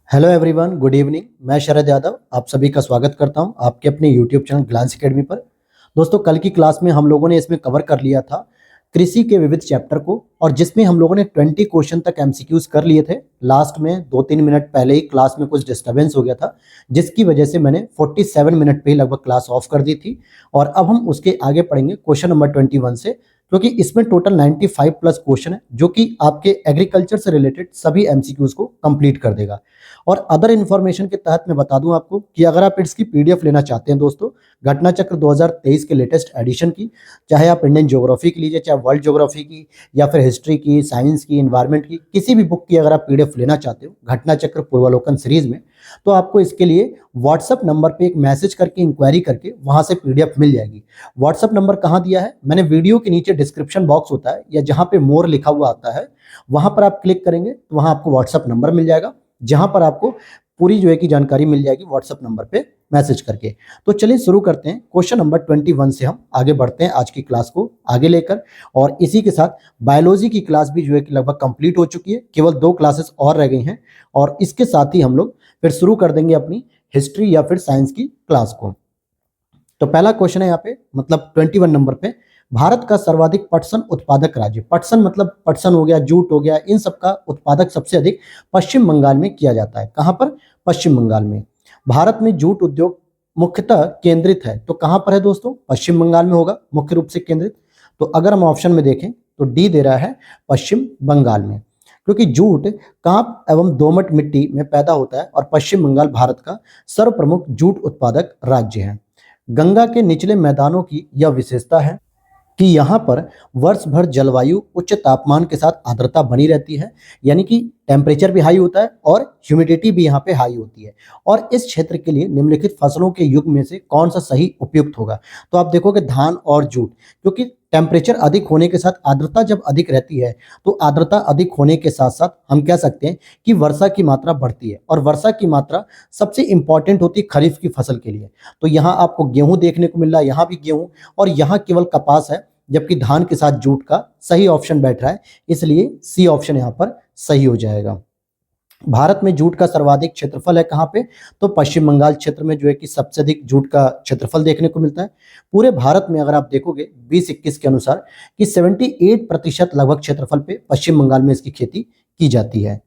Hello everyone, good evening. मैं शरद यादव आप सभी का स्वागत करता हूं आपके अपने यूट्यूब चैनल ग्लांस एकेडमी पर। दोस्तों, कल की क्लास में हम लोगों ने इसमें कवर कर लिया था कृषि के विविध चैप्टर को, और जिसमें हम लोगों ने 20 क्वेश्चन तक एमसीक्यूज कर लिए थे। लास्ट में 2-3 मिनट पहले ही क्लास में कुछ डिस्टर्बेंस हो गया था, जिसकी वजह से मैंने 47 मिनट पे ही लगभग क्लास ऑफ कर दी थी। और अब हम उसके आगे पढ़ेंगे क्वेश्चन नंबर 21 से, क्योंकि इसमें टोटल 95 प्लस क्वेश्चन है, जो कि आपके एग्रीकल्चर से रिलेटेड सभी एमसीक्यूज को कंप्लीट कर देगा। और अदर इन्फॉर्मेशन के तहत मैं बता दूं आपको कि अगर आप इसकी पीडीएफ लेना चाहते हैं दोस्तों, घटना चक्र 2023 के लेटेस्ट एडिशन की, चाहे आप इंडियन ज्योग्राफी की लीजिए, चाहे वर्ल्ड ज्योग्राफी की, या फिर हिस्ट्री की, साइंस की, इन्वायरमेंट की, किसी भी बुक की अगर आप पीडीएफ लेना चाहते हो घटना चक्र पूर्वालोकन सीरीज में, तो आपको इसके लिए व्हाट्सएप नंबर पे एक मैसेज करके इंक्वायरी करके वहां से पीडीएफ मिल जाएगी। व्हाट्सएप नंबर कहाँ दिया है मैंने, वीडियो के नीचे डिस्क्रिप्शन बॉक्स होता है या जहां पे मोर लिखा हुआ आता है, वहां पर आप क्लिक करेंगे तो वहां आपको व्हाट्सएप नंबर मिल जाएगा, जहां पर आपको पूरी जो है की जानकारी मिल जाएगी व्हाट्सएप नंबर पे मैसेज करके। तो चलिए शुरू करते हैं। क्वेश्चन नंबर 21 से हम आगे बढ़ते हैं आज की क्लास को आगे लेकर, और इसी के साथ बायोलॉजी की क्लास भी जो है कि लगभग कंप्लीट हो चुकी है, केवल 2 क्लासेस और रह गई हैं, और इसके साथ ही हम लोग फिर शुरू कर देंगे अपनी हिस्ट्री या फिर साइंस की क्लास को। तो पहला क्वेश्चन है यहाँ पे, मतलब 21 नंबर पे, भारत का सर्वाधिक पटसन उत्पादक राज्य। पटसन मतलब पटसन हो गया, जूट हो गया, इन सब का उत्पादक सबसे अधिक पश्चिम बंगाल में किया जाता है। कहां पर? पश्चिम बंगाल में। भारत में जूट उद्योग मुख्यतः केंद्रित है, तो कहां पर है दोस्तों? पश्चिम बंगाल में होगा मुख्य रूप से केंद्रित। तो अगर हम ऑप्शन में देखें तो डी दे रहा है पश्चिम बंगाल में, क्योंकि जूट कांप एवं दोमट मिट्टी में पैदा होता है, और पश्चिम बंगाल भारत का सर्व प्रमुख जूट उत्पादक राज्य है। गंगा के निचले मैदानों की यह विशेषता है कि यहाँ पर वर्ष भर जलवायु उच्च तापमान के साथ आर्द्रता बनी रहती है, यानी कि टेम्परेचर भी हाई होता है और ह्यूमिडिटी भी यहाँ पे हाई होती है। और इस क्षेत्र के लिए निम्नलिखित फसलों के युग में से कौन सा सही उपयुक्त होगा? तो आप देखोगे धान और जूट, क्योंकि टेम्परेचर अधिक होने के साथ आर्द्रता जब अधिक रहती है, तो आर्द्रता अधिक होने के साथ साथ हम कह सकते हैं कि वर्षा की मात्रा बढ़ती है, और वर्षा की मात्रा सबसे इंपॉर्टेंट होती है खरीफ की फसल के लिए। तो यहाँ आपको गेहूं देखने को मिल रहा है, यहाँ भी गेहूं, और यहाँ केवल कपास है, जबकि धान के साथ जूट का सही ऑप्शन बैठ रहा है, इसलिए सी ऑप्शन यहाँ पर सही हो जाएगा। भारत में जूट का सर्वाधिक क्षेत्रफल है कहाँ पे? तो पश्चिम बंगाल क्षेत्र में जो है कि सबसे अधिक जूट का क्षेत्रफल देखने को मिलता है। पूरे भारत में अगर आप देखोगे 2021 के अनुसार कि 78% लगभग क्षेत्रफल पे पश्चिम बंगाल में इसकी खेती की जाती है।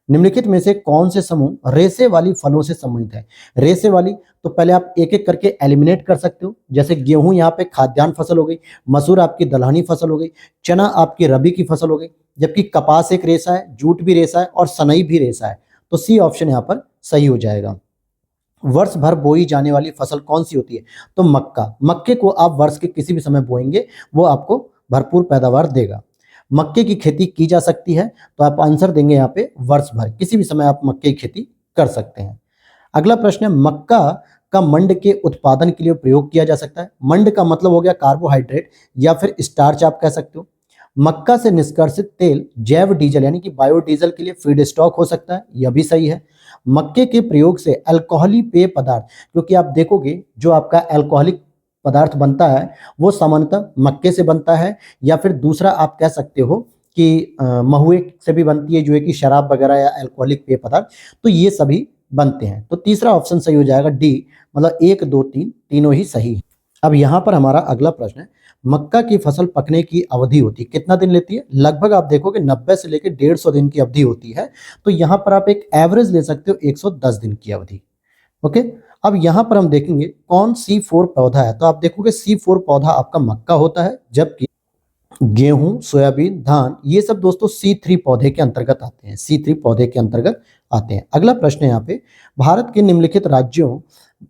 निम्नलिखित में से कौन से समूह रेशे वाली फलों से संबंधित है? रेशे वाली, तो पहले आप एक एक करके एलिमिनेट कर सकते हो। जैसे गेहूं यहाँ पे खाद्यान्न फसल हो गई, मसूर आपकी दलहनी फसल हो गई, चना आपकी रबी की फसल हो गई, जबकि कपास एक रेशा है, जूट भी रेशा है, और सनई भी रेशा है। तो सी ऑप्शन यहाँ पर सही हो जाएगा। वर्ष भर बोई जाने वाली फसल कौन सी होती है? तो मक्का। मक्के को आप वर्ष के किसी भी समय बोएंगे, वो आपको भरपूर पैदावार देगा। मक्के की खेती की जा सकती है, तो आप आंसर देंगे यहाँ पे वर्ष भर, किसी भी समय आप मक्के की खेती कर सकते हैं। अगला प्रश्न है, मक्का का मंड के उत्पादन के लिए प्रयोग किया जा सकता है। मंड का मतलब हो गया कार्बोहाइड्रेट या फिर स्टार्च आप कह सकते हो। मक्का से निष्कर्षित तेल जैव डीजल यानी कि बायोडीजल के लिए फीड स्टॉक हो सकता है, यह भी सही है। मक्के के प्रयोग से अल्कोहली पेय पदार्थ, क्योंकि आप देखोगे जो आपका अल्कोहलिक पदार्थ बनता है वो सामान्यतः मक्के से बनता है, या फिर दूसरा आप कह सकते हो कि महुए से भी बनती है, जो है कि शराब वगैरह या अल्कोहलिक पेय पदार्थ, तो ये सभी बनते हैं। तो तीसरा ऑप्शन सही हो जाएगा डी, मतलब 1, 2, 3 तीनों ही सही है। अब यहाँ पर हमारा अगला प्रश्न है, मक्का की फसल पकने की अवधि होती है, कितना दिन लेती है? लगभग आप देखोगे 90 से लेकर 150 दिन की अवधि होती है। तो यहाँ पर आप एक एवरेज ले सकते हो 110 दिन की अवधि। ओके, अब यहाँ पर हम देखेंगे कौन C4 पौधा है। तो आप देखोगे C4 पौधा आपका मक्का होता है, जबकि गेहूं, सोयाबीन, धान ये सब दोस्तों C3 पौधे के अंतर्गत आते हैं, C3 पौधे के अंतर्गत आते हैं। अगला प्रश्न है यहाँ पे, भारत के निम्नलिखित राज्यों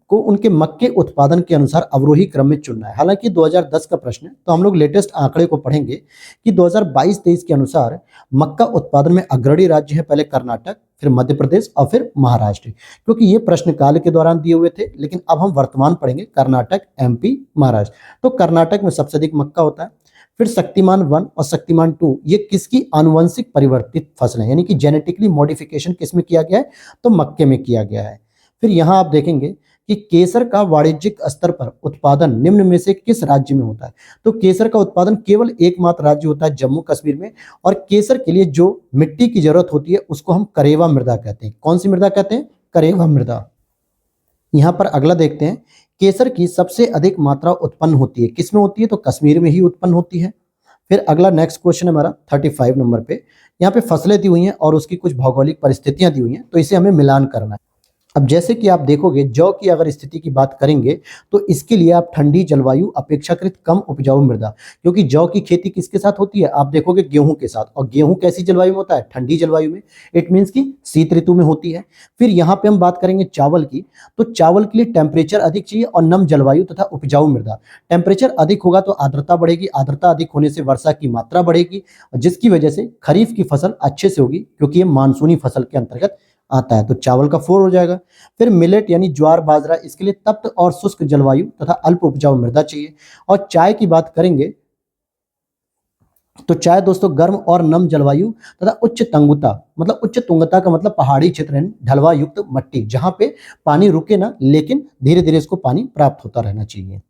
को उनके मक्के उत्पादन के अनुसार अवरोही क्रम में चुनना है। हालांकि 2010 का प्रश्न है, तो हम लोग लेटेस्ट आंकड़े को पढ़ेंगे कि 2022-23 के अनुसार मक्का उत्पादन में अग्रणी राज्य है पहले कर्नाटक, फिर मध्य प्रदेश और फिर महाराष्ट्र, क्योंकि ये प्रश्नकाल के दौरान दिए हुए थे। लेकिन अब हम वर्तमान पढ़ेंगे कर्नाटक, MP, महाराष्ट्र। तो कर्नाटक में सबसे अधिक मक्का होता है। फिर शक्तिमान 1 और शक्तिमान 2 ये किसकी आनुवंशिक परिवर्तित फसलें, यानी कि जेनेटिकली मॉडिफिकेशन किस में किया गया है? तो मक्के में किया गया है। फिर यहाँ आप देखेंगे कि केसर का वाणिज्यिक स्तर पर उत्पादन निम्न में से किस राज्य में होता है। तो केसर का उत्पादन केवल एकमात्र राज्य होता है जम्मू कश्मीर में, और केसर के लिए जो मिट्टी की जरूरत होती है उसको हम करेवा मृदा कहते हैं। कौन सी मृदा कहते हैं? करेवा मृदा। यहाँ पर अगला देखते हैं, केसर की सबसे अधिक मात्रा उत्पन्न होती है किस में होती है? तो कश्मीर में ही उत्पन्न होती है। फिर अगला नेक्स्ट क्वेश्चन हमारा 35 नंबर पे, यहाँ पे फसलें दी हुई हैं और उसकी कुछ भौगोलिक परिस्थितियां दी हुई हैं, तो इसे हमें मिलान करना है। अब जैसे कि आप देखोगे जौ की अगर स्थिति की बात करेंगे तो इसके लिए आप ठंडी जलवायु, अपेक्षाकृत कम उपजाऊ मृदा, क्योंकि जौ की खेती किसके साथ होती है? आप देखोगे गेहूं के साथ, और गेहूं कैसी जलवायु में होता है? ठंडी जलवायु में। इट मीन्स की शीत ऋतु में होती है। फिर यहाँ पे हम बात करेंगे चावल की, तो चावल के लिए टेम्परेचर अधिक चाहिए और नम जलवायु तथा उपजाऊ मृदा। टेम्परेचर अधिक होगा तो आर्द्रता बढ़ेगी, आर्द्रता अधिक होने से वर्षा की मात्रा बढ़ेगी, जिसकी वजह से खरीफ की फसल अच्छे से होगी, क्योंकि ये मानसूनी फसल के अंतर्गत आता है। तो चावल का 4 हो जाएगा। फिर मिलेट यानी ज्वार बाजरा, इसके लिए तप्त और शुष्क जलवायु तथा अल्प उपजाऊ मृदा चाहिए। और चाय की बात करेंगे तो चाय दोस्तों गर्म और नम जलवायु तथा उच्च तंगुता, मतलब उच्च तुंगता का मतलब पहाड़ी क्षेत्र है, ढलवा युक्त मट्टी, जहां पे पानी रुके ना, लेकिन धीरे धीरे इसको पानी प्राप्त होता रहना चाहिए।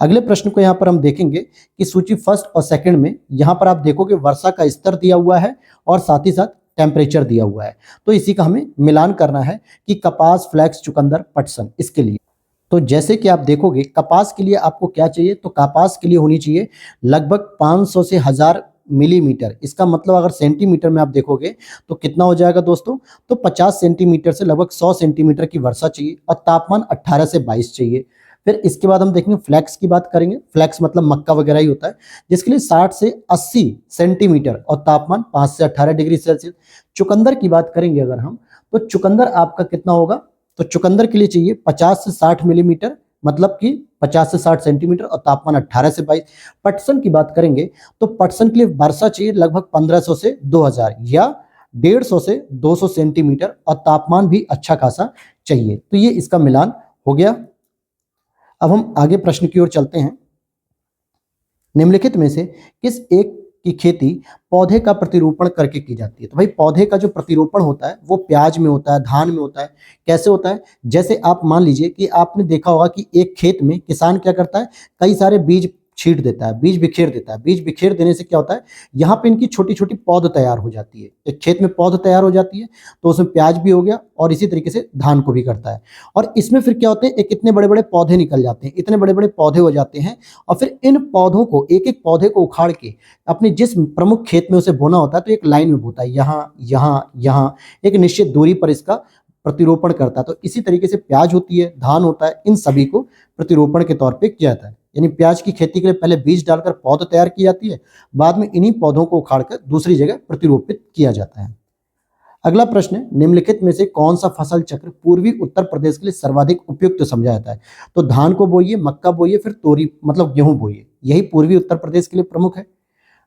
अगले प्रश्न को यहाँ पर हम देखेंगे कि सूची फर्स्ट और सेकंड में यहाँ पर आप देखोगे वर्षा का स्तर दिया हुआ है और साथ ही साथ टेम्परेचर दिया हुआ है। तो इसी का हमें मिलान करना है कि कपास, फ्लैक्स, चुकंदर, पटसन, इसके लिए। तो जैसे कि आप देखोगे कपास के लिए आपको क्या चाहिए? तो कपास के लिए होनी चाहिए लगभग 500 से 1000 मिलीमीटर। इसका मतलब अगर सेंटीमीटर में आप देखोगे तो कितना हो जाएगा दोस्तों? तो 50 सेंटीमीटर से लगभग 100 सेंटीमीटर की वर्षा चाहिए, और तापमान 18 से 22 चाहिए। फिर इसके बाद हम देखेंगे फ्लैक्स की बात करेंगे। फ्लैक्स मतलब मक्का वगैरह ही होता है, जिसके लिए 60 से 80 सेंटीमीटर और तापमान 5 से 18 डिग्री सेल्सियस। चुकंदर की बात करेंगे अगर हम, तो चुकंदर आपका कितना होगा? तो चुकंदर के लिए चाहिए 50 से 60 मिलीमीटर, मतलब कि 50 से 60 सेंटीमीटर, और तापमान 18 से 22। पटसन की बात करेंगे तो पटसन के लिए वर्षा चाहिए लगभग 1500 से 2000 या 150 से 200 सेंटीमीटर, और तापमान भी अच्छा खासा चाहिए। तो ये इसका मिलान हो गया। अब हम आगे प्रश्न की ओर चलते हैं। निम्नलिखित में से किस एक की खेती पौधे का प्रतिरोपण करके की जाती है? तो भाई पौधे का जो प्रतिरोपण होता है वो प्याज में होता है, धान में होता है। कैसे होता है? जैसे आप मान लीजिए कि आपने देखा होगा कि एक खेत में किसान क्या करता है, कई सारे बीज छीट देता है, बीज बिखेर देता है। बीज बिखेर देने से क्या होता है, यहाँ पे इनकी छोटी छोटी पौध तैयार हो जाती है। एक खेत में पौध तैयार हो जाती है, तो उसमें प्याज भी हो गया, और इसी तरीके से धान को भी करता है। और इसमें फिर क्या होते हैं, एक इतने बड़े बड़े पौधे निकल जाते हैं, इतने बड़े बड़े पौधे हो जाते हैं, और फिर इन पौधों को, एक एक पौधे को उखाड़ के अपने जिस प्रमुख खेत में उसे बोना होता है, तो एक लाइन में बोता है, यहाँ यहाँ यहाँ, एक निश्चित दूरी पर इसका प्रतिरोपण करता है। तो इसी तरीके से प्याज होती है, धान होता है, इन सभी को प्रतिरोपण के तौर पे किया जाता है। यानी प्याज की खेती के लिए पहले बीज डालकर पौध तैयार की जाती है, बाद में इन्हीं पौधों को उखाड़कर दूसरी जगह प्रतिरोपित किया जाता है। अगला प्रश्न है, निम्नलिखित में से कौन सा फसल चक्र पूर्वी उत्तर प्रदेश के लिए सर्वाधिक उपयुक्त समझा जाता है? तो धान को बोइए, मक्का बोइए, फिर तोरी मतलब गेहूं बोइए, यही पूर्वी उत्तर प्रदेश के लिए प्रमुख है।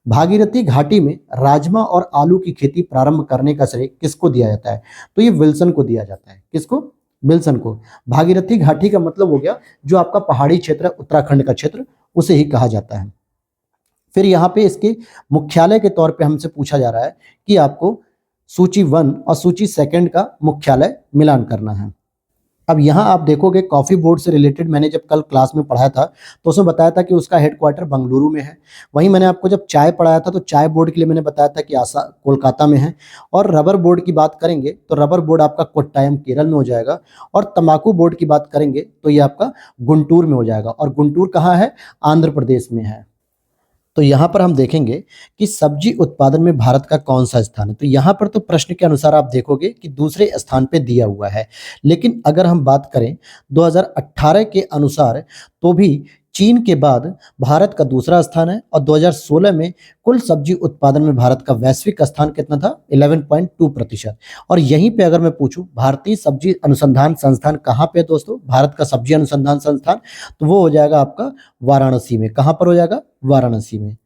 भागीरथी घाटी में राजमा और आलू की खेती प्रारंभ करने का श्रेय किसको दिया जाता है? तो ये विल्सन को दिया जाता है। किसको? विल्सन को। भागीरथी घाटी का मतलब हो गया जो आपका पहाड़ी क्षेत्र है, उत्तराखंड का क्षेत्र, उसे ही कहा जाता है। फिर यहाँ पे इसके मुख्यालय के तौर पे हमसे पूछा जा रहा है कि आपको सूची 1 और सूची 2 का मुख्यालय मिलान करना है। अब यहाँ आप देखोगे कॉफी बोर्ड से रिलेटेड मैंने जब कल क्लास में पढ़ाया था तो उसमें बताया था कि उसका हेडक्वार्टर बंगलुरु में है। वहीं मैंने आपको जब चाय पढ़ाया था तो चाय बोर्ड के लिए मैंने बताया था कि आसा कोलकाता में है। और रबर बोर्ड की बात करेंगे तो रबर बोर्ड आपका कोट्टायम केरल में हो जाएगा। और तंबाकू बोर्ड की बात करेंगे तो ये आपका गुंटूर में हो जाएगा। और गुंटूर कहाँ है? आंध्र प्रदेश में है। तो यहाँ पर हम देखेंगे कि सब्जी उत्पादन में भारत का कौन सा स्थान है। तो यहाँ पर तो प्रश्न के अनुसार आप देखोगे कि दूसरे स्थान पे दिया हुआ है, लेकिन अगर हम बात करें 2018 के अनुसार तो भी चीन के बाद भारत का दूसरा स्थान है। और 2016 में कुल सब्जी उत्पादन में भारत का वैश्विक स्थान कितना था? 11.2%। और यहीं पे अगर मैं पूछूं भारतीय सब्जी अनुसंधान संस्थान कहाँ पे है दोस्तों? भारत का सब्जी अनुसंधान संस्थान तो वो हो जाएगा आपका वाराणसी में। कहाँ पर हो जाएगा? वाराणसी में।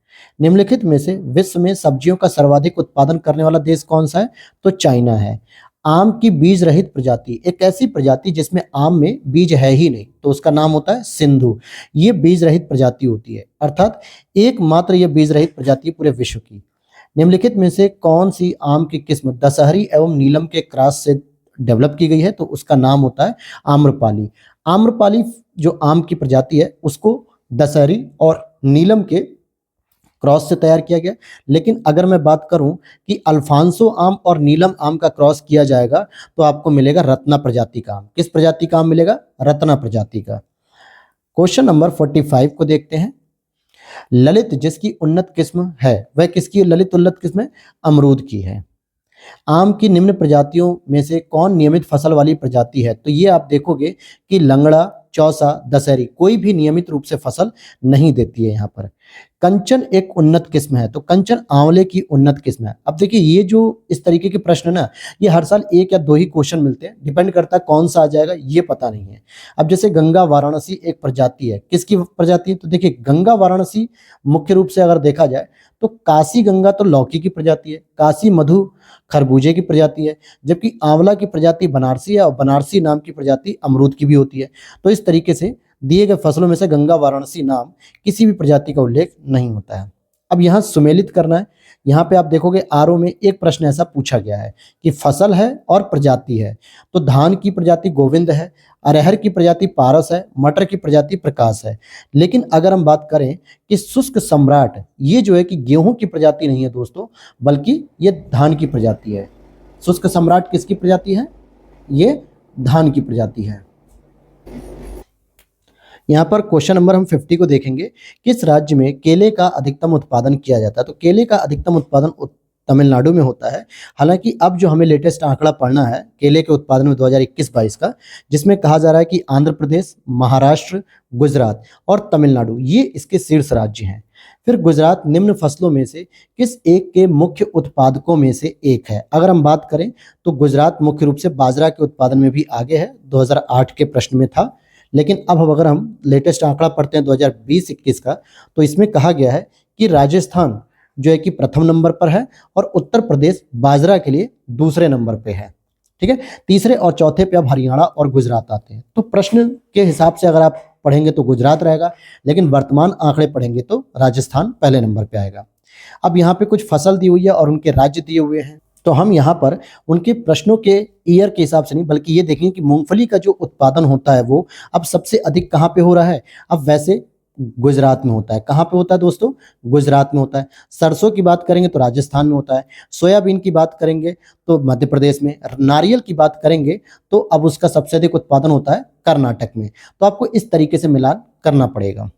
निम्नलिखित में से विश्व में सब्जियों का सर्वाधिक उत्पादन करने वाला देश कौन सा है? तो चाइना है। आम की बीज रहित प्रजाति, एक ऐसी प्रजाति जिसमें आम में बीज है ही नहीं, तो उसका नाम होता है सिंधु। ये बीज रहित प्रजाति होती है, अर्थात एकमात्र ये बीज रहित प्रजाति पूरे विश्व की। निम्नलिखित में से कौन सी आम की किस्म दशहरी एवं नीलम के क्रॉस से डेवलप की गई है, तो उसका नाम होता है आम्रपाली। आम्रपाली जो आम की प्रजाति है उसको दशहरी और नीलम के क्रॉस से तैयार किया गया। लेकिन अगर मैं बात करूं कि अल्फांसो आम और नीलम आम का क्रॉस किया जाएगा तो आपको मिलेगा रत्ना प्रजाति का आम। किस प्रजाति का आम मिलेगा? रत्ना प्रजाति का। क्वेश्चन नंबर 45 को देखते हैं। ललित जिसकी उन्नत किस्म है वह किसकी ललित उन्नत किस्म है? अमरूद की है। आम की निम्न प्रजातियों में से कौन नियमित फसल वाली प्रजाति है? तो ये आप देखोगे कि लंगड़ा, चौसा, दशहरी कोई भी नियमित रूप से फसल नहीं देती है यहाँ पर। कंचन एक उन्नत किस्म है, तो कंचन आंवले की उन्नत किस्म है। अब देखिए ये जो इस तरीके के प्रश्न ना, ये हर साल एक या दो ही क्वेश्चन मिलते हैं, डिपेंड करता है कौन सा आ जाएगा ये पता नहीं है। अब जैसे गंगा वाराणसी एक प्रजाति है, किसकी प्रजाति है? तो देखिए गंगा वाराणसी मुख्य रूप से अगर देखा जाए तो काशी गंगा तो लौकी की प्रजाति है, काशी मधु खरबूजे की प्रजाति है, जबकि आंवला की प्रजाति बनारसी है और बनारसी नाम की प्रजाति अमरूद की भी होती है। तो इस तरीके से दिए गए फसलों में से गंगा वाराणसी नाम किसी भी प्रजाति का उल्लेख नहीं होता है। अब यहाँ सुमेलित करना है। यहाँ पे आप देखोगे आरओ में एक प्रश्न ऐसा पूछा गया है कि फसल है और प्रजाति है, तो धान की प्रजाति गोविंद है, अरहर की प्रजाति पारस है, मटर की प्रजाति प्रकाश है। लेकिन अगर हम बात करें कि शुष्क सम्राट, ये जो है कि गेहूं की प्रजाति नहीं है दोस्तों, बल्कि ये धान की प्रजाति है। शुष्क सम्राट किसकी प्रजाति है? ये धान की प्रजाति है। यहाँ पर क्वेश्चन नंबर हम 50 को देखेंगे। किस राज्य में केले का अधिकतम उत्पादन किया जाता है? तो केले का अधिकतम उत्पादन तमिलनाडु में होता है। हालांकि अब जो हमें लेटेस्ट आंकड़ा पढ़ना है केले के उत्पादन में 2021-22 का, जिसमें कहा जा रहा है कि आंध्र प्रदेश, महाराष्ट्र, गुजरात और तमिलनाडु ये इसके शीर्ष राज्य हैं। फिर गुजरात निम्न फसलों में से किस एक के मुख्य उत्पादकों में से एक है? अगर हम बात करें तो गुजरात मुख्य रूप से बाजरा के उत्पादन में भी आगे है, 2008 के प्रश्न में था। लेकिन अब अगर हम लेटेस्ट आंकड़ा पढ़ते हैं 2020-21 का, तो इसमें कहा गया है कि राजस्थान जो है कि प्रथम नंबर पर है और उत्तर प्रदेश बाजरा के लिए दूसरे नंबर पे है। ठीक है, तीसरे और चौथे पे अब हरियाणा और गुजरात आते हैं। तो प्रश्न के हिसाब से अगर आप पढ़ेंगे तो गुजरात रहेगा, लेकिन वर्तमान आंकड़े पढ़ेंगे तो राजस्थान पहले नंबर पे आएगा। अब यहाँ पे कुछ फसल दी हुई है और उनके राज्य दिए हुए हैं, तो हम यहाँ पर उनके प्रश्नों के ईयर के हिसाब से नहीं, बल्कि ये देखेंगे कि मूंगफली का जो उत्पादन होता है वो अब सबसे अधिक कहाँ पे हो रहा है? अब वैसे गुजरात में होता है। कहाँ पे होता है दोस्तों? गुजरात में होता है। सरसों की बात करेंगे तो राजस्थान में होता है। सोयाबीन की बात करेंगे तो मध्य प्रदेश में। नारियल की बात करेंगे तो अब उसका सबसे अधिक उत्पादन होता है कर्नाटक में। तो आपको इस तरीके से मिलान करना पड़ेगा।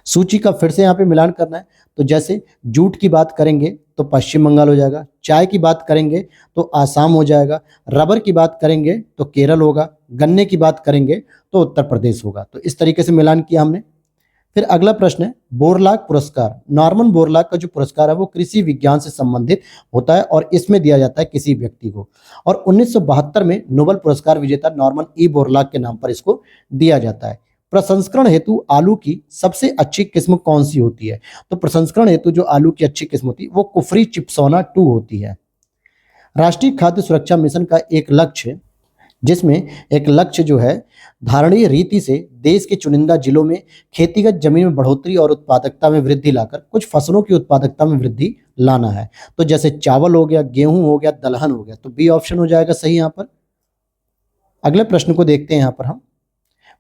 सूची का फिर से यहाँ पे मिलान करना है। तो जैसे जूट की बात करेंगे तो पश्चिम बंगाल हो जाएगा, चाय की बात करेंगे तो आसाम हो जाएगा, रबर की बात करेंगे तो केरल होगा, गन्ने की बात करेंगे तो उत्तर प्रदेश होगा। तो इस तरीके से मिलान किया हमने। फिर अगला प्रश्न है बोरलॉग पुरस्कार। नॉर्मन बोरलॉग का जो पुरस्कार है वो कृषि विज्ञान से संबंधित होता है और इसमें दिया जाता है किसी व्यक्ति को, और 1972 में नोबेल पुरस्कार विजेता नॉर्मन ई बोरलॉग के नाम पर इसको दिया जाता है। प्रसंस्करण हेतु आलू की सबसे अच्छी किस्म कौन सी होती है? तो प्रसंस्करण हेतु जो आलू की अच्छी किस्म होती है वो कुफरी चिप्सोना 2 होती है। राष्ट्रीय खाद्य सुरक्षा मिशन का एक लक्ष्य, जिसमें एक लक्ष्य जो है धारणीय रीति से देश के चुनिंदा जिलों में खेतीगत जमीन में बढ़ोतरी और उत्पादकता में वृद्धि लाकर कुछ फसलों की उत्पादकता में वृद्धि लाना है। तो जैसे चावल हो गया, गेहूं हो गया, दलहन हो गया, तो बी ऑप्शन हो जाएगा सही यहाँ पर। अगले प्रश्न को देखते हैं। यहाँ पर हम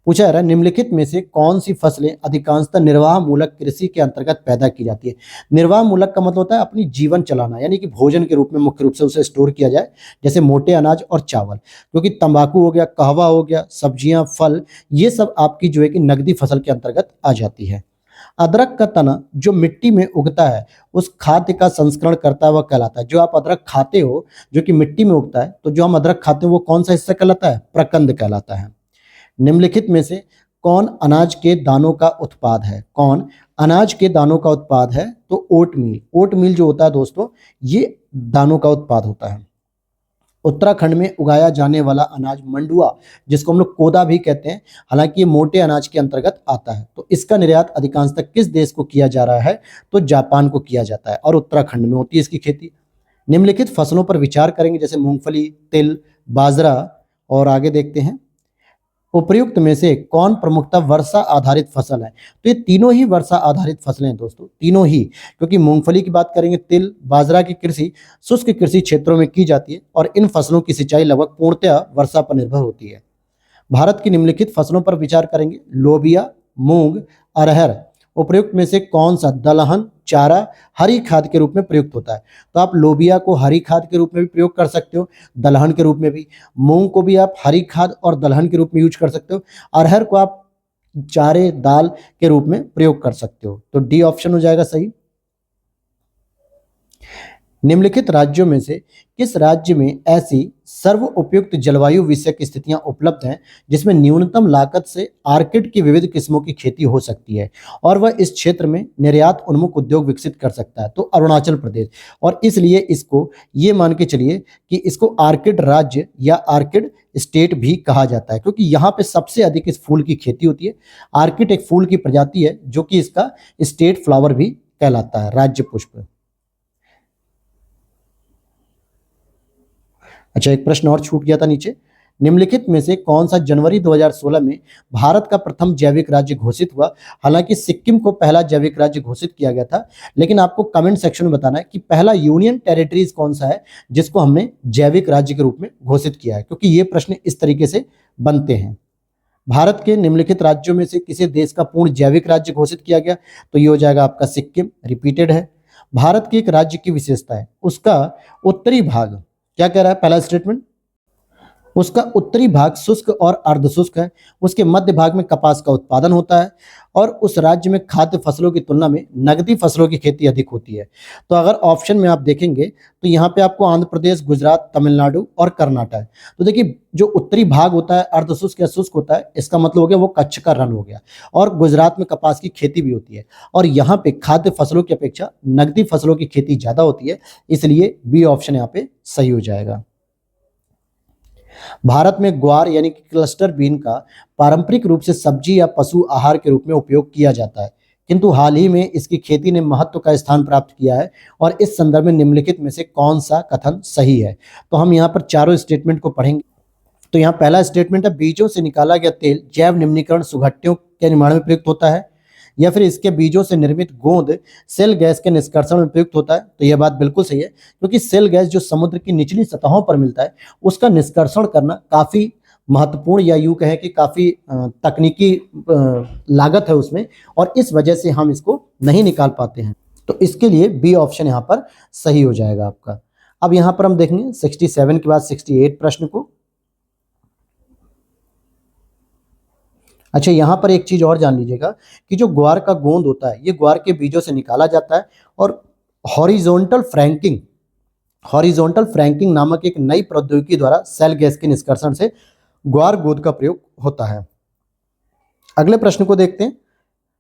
पूछा जा रहा है निम्नलिखित में से कौन सी फसलें अधिकांशतः निर्वाह मूलक कृषि के अंतर्गत पैदा की जाती है? निर्वाह मूलक का मतलब होता है अपनी जीवन चलाना, यानी कि भोजन के रूप में मुख्य रूप से उसे स्टोर किया जाए, जैसे मोटे अनाज और चावल। क्योंकि तंबाकू हो गया, कहवा हो गया, सब्जियां, फल, ये सब आपकी जो है कि नकदी फसल के अंतर्गत आ जाती है। अदरक का तना जो मिट्टी में उगता है उस खाद्य का संस्करण करता हुआ कहलाता है। जो आप अदरक खाते हो जो कि मिट्टी में उगता है, तो जो हम अदरक खाते हैं वो कौन सा हिस्सा कहलाता है? प्रकंद कहलाता है। निम्नलिखित में से कौन अनाज के दानों का उत्पाद है? कौन अनाज के दानों का उत्पाद है? तो ओटमील। ओटमील जो होता है दोस्तों ये दानों का उत्पाद होता है। उत्तराखंड में उगाया जाने वाला अनाज मंडुआ, जिसको हम लोग कोदा भी कहते हैं, हालांकि ये मोटे अनाज के अंतर्गत आता है। तो इसका निर्यात अधिकांशतः किस देश को किया जा रहा है? तो जापान को किया जाता है और उत्तराखंड में होती है इसकी खेती। निम्नलिखित फसलों पर विचार करेंगे, जैसे मूंगफली, तिल, बाजरा, और आगे देखते हैं उपर्युक्त में से कौन प्रमुखतः वर्षा आधारित फसल है? तो ये तीनों ही वर्षा आधारित फसलें हैं दोस्तों, तीनों ही, क्योंकि मूंगफली की बात करेंगे, तिल, बाजरा की कृषि शुष्क कृषि क्षेत्रों में की जाती है और इन फसलों की सिंचाई लगभग पूर्णतः वर्षा पर निर्भर होती है। भारत की निम्नलिखित फसलों पर विचार करेंगे, लोबिया, मूंग, अरहर। उपर्युक्त में से कौन सा दलहन चारा हरी खाद के रूप में प्रयुक्त होता है? तो आप लोबिया को हरी खाद के रूप में भी प्रयोग कर सकते हो, दलहन के रूप में भी। मूंग को भी आप हरी खाद और दलहन के रूप में यूज कर सकते हो। अरहर को आप चारे दाल के रूप में प्रयोग कर सकते हो। तो डी ऑप्शन हो जाएगा सही। निम्नलिखित राज्यों में से किस राज्य में ऐसी सर्व उपयुक्त जलवायु विषयक स्थितियां उपलब्ध हैं जिसमें न्यूनतम लागत से आर्किड की विविध किस्मों की खेती हो सकती है और वह इस क्षेत्र में निर्यात उन्मुख उद्योग विकसित कर सकता है? तो अरुणाचल प्रदेश। और इसलिए इसको ये मान के चलिए कि इसको आर्किड राज्य या आर्किड स्टेट भी कहा जाता है, क्योंकि यहाँ पे सबसे अधिक इस फूल की खेती होती है। आर्किड एक फूल की प्रजाति है जो कि इसका स्टेट फ्लावर भी कहलाता है, राज्य पुष्प। अच्छा, एक प्रश्न और छूट गया था नीचे। निम्नलिखित में से कौन सा जनवरी 2016 में भारत का प्रथम जैविक राज्य घोषित हुआ? हालांकि सिक्किम को पहला जैविक राज्य घोषित किया गया था, लेकिन आपको कमेंट सेक्शन में बताना है कि पहला यूनियन टेरिटरीज कौन सा है जिसको हमने जैविक राज्य के रूप में घोषित किया है, क्योंकि ये प्रश्न इस तरीके से बनते हैं। भारत के निम्नलिखित राज्यों में से किसी देश का पूर्ण जैविक राज्य घोषित किया गया? तो ये हो जाएगा आपका सिक्किम, रिपीटेड है। भारत की एक राज्य की विशेषता है, उसका उत्तरी भाग, क्या कह रहा है पहला स्टेटमेंट, उसका उत्तरी भाग शुष्क और अर्धशुष्क है, उसके मध्य भाग में कपास का उत्पादन होता है और उस राज्य में खाद्य फसलों की तुलना में नकदी फसलों की खेती अधिक होती है। तो अगर ऑप्शन में आप देखेंगे तो यहाँ पे आपको आंध्र प्रदेश, गुजरात, तमिलनाडु और कर्नाटक है। तो देखिए, जो उत्तरी भाग होता है अर्धशुष्क या शुष्क होता है, इसका मतलब हो गया वो कच्छ का रण हो गया, और गुजरात में कपास की खेती भी होती है और यहाँ पे खाद्य फसलों की अपेक्षा नकदी फसलों की खेती ज्यादा होती है, इसलिए बी ऑप्शन यहाँ पे सही हो जाएगा। भारत में ग्वार यानी कि क्लस्टर बीन का पारंपरिक रूप से सब्जी या पशु आहार के रूप में उपयोग किया जाता है, किंतु हाल ही में इसकी खेती ने महत्व का स्थान प्राप्त किया है और इस संदर्भ में निम्नलिखित में से कौन सा कथन सही है? तो हम यहाँ पर चारों स्टेटमेंट को पढ़ेंगे। तो यहाँ पहला स्टेटमेंट है, बीजों से निकाला गया तेल जैव निम्नीकरण सुघट्यों के निर्माण में प्रयुक्त होता है, या फिर इसके बीजों से निर्मित गोंद सेल गैस के निष्कर्षण में प्रयुक्त होता है। तो यह बात बिल्कुल सही है, क्योंकि सेल गैस जो समुद्र की निचली सतहों पर मिलता है उसका निष्कर्षण करना काफी महत्वपूर्ण या यूं कहें कि काफी तकनीकी लागत है उसमें, और इस वजह से हम इसको नहीं निकाल पाते हैं। तो इसके लिए बी ऑप्शन यहाँ पर सही हो जाएगा आपका। अब यहाँ पर हम देखेंगे 67 के बाद 68 प्रश्न को। अच्छा, यहाँ पर एक चीज और जान लीजिएगा कि जो ग्वार का गोंद होता है ये ग्वार के बीजों से निकाला जाता है और हॉरिजॉन्टल फ्रैंकिंग नामक एक नई प्रौद्योगिकी द्वारा सेल गैस के निष्कर्षण से ग्वार गोंद का प्रयोग होता है। अगले प्रश्न को देखते हैं।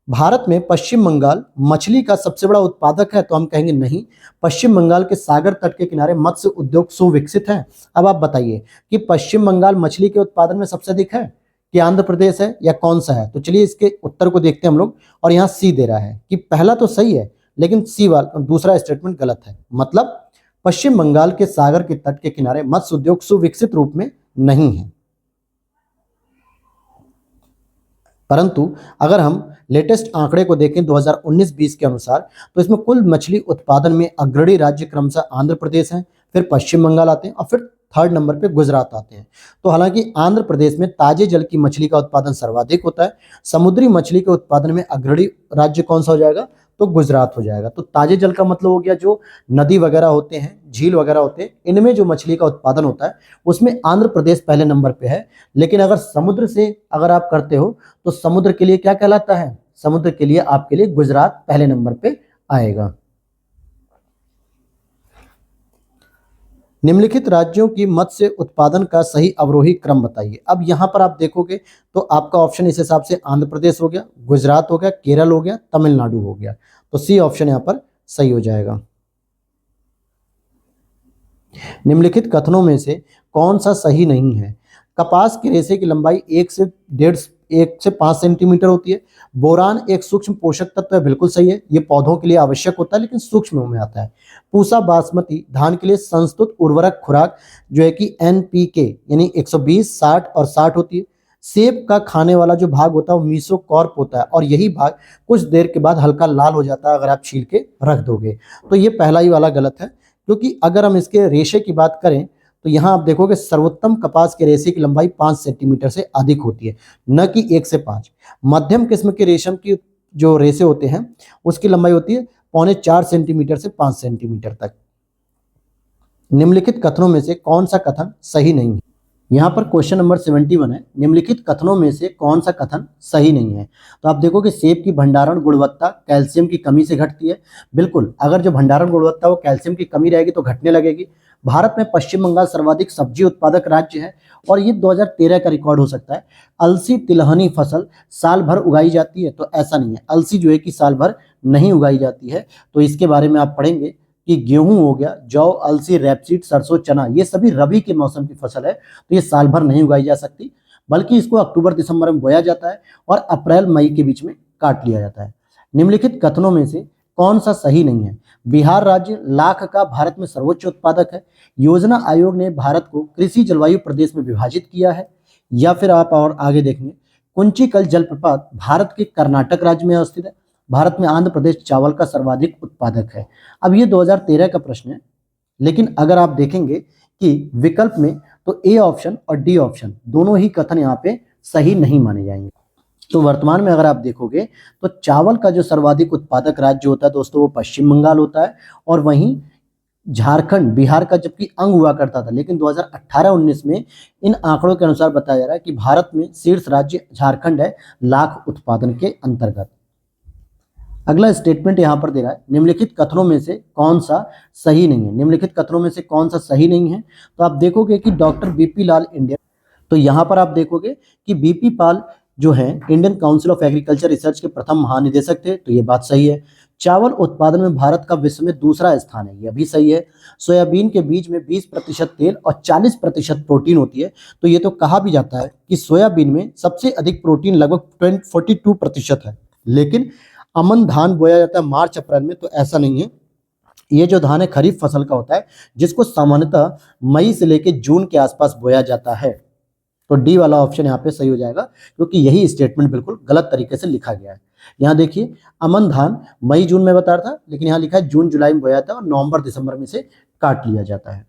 भारत में पश्चिम बंगाल मछली का सबसे बड़ा उत्पादक है? तो हम कहेंगे नहीं, पश्चिम बंगाल के सागर तट के किनारे मत्स्य उद्योग सुविकसित है। अब आप बताइए कि पश्चिम बंगाल मछली के उत्पादन में सबसे अधिक है कि आंध्र प्रदेश है या कौन सा है? तो चलिए इसके उत्तर को देखते हैं हम लोग, और यहाँ सी दे रहा है कि पहला तो सही है लेकिन सी वाला दूसरा स्टेटमेंट गलत है। मतलब पश्चिम बंगाल के सागर के तट के किनारे मत्स्य उद्योग सुविकसित रूप में नहीं है। परंतु अगर हम लेटेस्ट आंकड़े को देखें 2019-20 के अनुसार, तो इसमें कुल मछली उत्पादन में अग्रणी राज्य क्रमशः आंध्र प्रदेश है, फिर पश्चिम बंगाल आते हैं और फिर थर्ड नंबर पे गुजरात आते हैं। तो हालांकि आंध्र प्रदेश में ताजे जल की मछली का उत्पादन सर्वाधिक होता है। समुद्री मछली के उत्पादन में अग्रणी राज्य कौन सा हो जाएगा? तो गुजरात हो जाएगा। तो ताजे जल का मतलब हो गया जो नदी वगैरह होते हैं, झील वगैरह होते हैं, इनमें जो मछली का उत्पादन होता है उसमें आंध्र प्रदेश पहले नंबर पे है। लेकिन अगर समुद्र से अगर आप करते हो तो समुद्र के लिए क्या कहलाता है? समुद्र के लिए आपके लिए गुजरात पहले नंबर पे आएगा। निम्नलिखित राज्यों की मत्स्य उत्पादन का सही अवरोही क्रम बताइए। अब यहाँ पर आप देखोगे तो आपका ऑप्शन इस हिसाब से आंध्र प्रदेश हो गया, गुजरात हो गया, केरल हो गया, तमिलनाडु हो गया। तो सी ऑप्शन यहाँ पर सही हो जाएगा। निम्नलिखित कथनों में से कौन सा सही नहीं है? कपास के रेशे की लंबाई 1 से 5 सेंटीमीटर होती है। बोरान एक सूक्ष्म पोषक तत्व है, बिल्कुल सही है, ये पौधों के लिए आवश्यक होता है लेकिन सूक्ष्म में आता है। पूसा बासमती धान के लिए संस्तुत उर्वरक खुराक जो है कि NPK यानी 120, 60 और 60 होती है। सेब का खाने वाला जो भाग होता है वो मीसोकार्प होता है, और यही भाग कुछ देर के बाद हल्का लाल हो जाता है अगर आप छील के रख दोगे। तो ये पहला ही वाला गलत है, क्योंकि अगर हम इसके रेशे की बात करें तो यहाँ आप देखोगे सर्वोत्तम कपास के रेशे की लंबाई 5 सेंटीमीटर से अधिक होती है, न कि 1 से 5। मध्यम किस्म के रेशम की जो रेशे होते हैं उसकी लंबाई होती है 4.25 सेंटीमीटर से 5 सेंटीमीटर तक। निम्नलिखित कथनों में से कौन सा कथन सही नहीं है? यहाँ पर क्वेश्चन नंबर 71 है, निम्नलिखित कथनों में से कौन सा कथन सही नहीं है? तो आप देखो कि सेब की भंडारण गुणवत्ता कैल्शियम की कमी से घटती है। बिल्कुल, अगर जो भंडारण गुणवत्ता वो कैल्शियम की कमी रहेगी तो घटने लगेगी। भारत में पश्चिम बंगाल सर्वाधिक सब्जी उत्पादक राज्य है, और ये 2013 का रिकॉर्ड हो सकता है। अलसी तिलहनी फसल साल भर उगाई जाती है, तो ऐसा नहीं है, अलसी जो है कि साल भर नहीं उगाई जाती है। तो इसके बारे में आप पढ़ेंगे कि गेहूं हो गया, जौ, अलसी, रैपसीड, सरसों, चना, ये सभी रबी के मौसम की फसल है, तो ये साल भर नहीं उगाई जा सकती, बल्कि इसको अक्टूबर दिसंबर में बोया जाता है और अप्रैल मई के बीच में काट लिया जाता है। निम्नलिखित कथनों में से कौन सा सही नहीं है? बिहार राज्य लाख का भारत में सर्वोच्च उत्पादक है। योजना आयोग ने भारत को कृषि जलवायु प्रदेश में विभाजित किया है। या फिर आप और आगे देखेंगे, कुंचिकल जलप्रपात भारत के कर्नाटक राज्य में अवस्थित है। भारत में आंध्र प्रदेश चावल का सर्वाधिक उत्पादक है। अब ये 2013 का प्रश्न है, लेकिन अगर आप देखेंगे कि विकल्प में तो ए ऑप्शन और डी ऑप्शन दोनों ही कथन यहाँ पे सही नहीं माने जाएंगे। तो वर्तमान में अगर आप देखोगे तो चावल का जो सर्वाधिक उत्पादक राज्य होता है दोस्तों वो पश्चिम बंगाल होता है, और वहीं झारखंड बिहार का जबकि अंग हुआ करता था, लेकिन 2018-19 में इन आंकड़ों के अनुसार बताया जा रहा है कि भारत में शीर्ष राज्य झारखंड है लाख उत्पादन के अंतर्गत। अगला स्टेटमेंट यहां पर दे रहा है, निम्नलिखित कथनों में से कौन सा सही नहीं है? निम्नलिखित कथनों में से कौन सा सही नहीं है? तो आप देखोगे कि डॉक्टर बीपी लाल इंडिया, तो यहां पर आप देखोगे कि बीपी पाल जो है Indian council of agriculture research के प्रथम महानिदेशक थे, तो ये बात सही है। चावल उत्पादन में भारत का विश्व में दूसरा स्थान है, यह भी सही है। सोयाबीन के बीज में 20% तेल और 40% प्रोटीन होती है, तो ये तो कहा भी जाता है कि सोयाबीन में सबसे अधिक प्रोटीन लगभग 42% है। लेकिन अमन धान बोया जाता है मार्च अप्रैल में, तो ऐसा नहीं है। ये जो धान है खरीफ फसल का होता है, जिसको सामान्यतः मई से लेकर जून के आसपास बोया जाता है। तो डी वाला ऑप्शन यहाँ पे सही हो जाएगा, क्योंकि यही स्टेटमेंट बिल्कुल गलत तरीके से लिखा गया है। यहाँ देखिए, अमन धान मई जून में बता रहा था, लेकिन यहाँ लिखा है जून जुलाई में बोया जाता है और नवंबर दिसंबर में से काट लिया जाता है।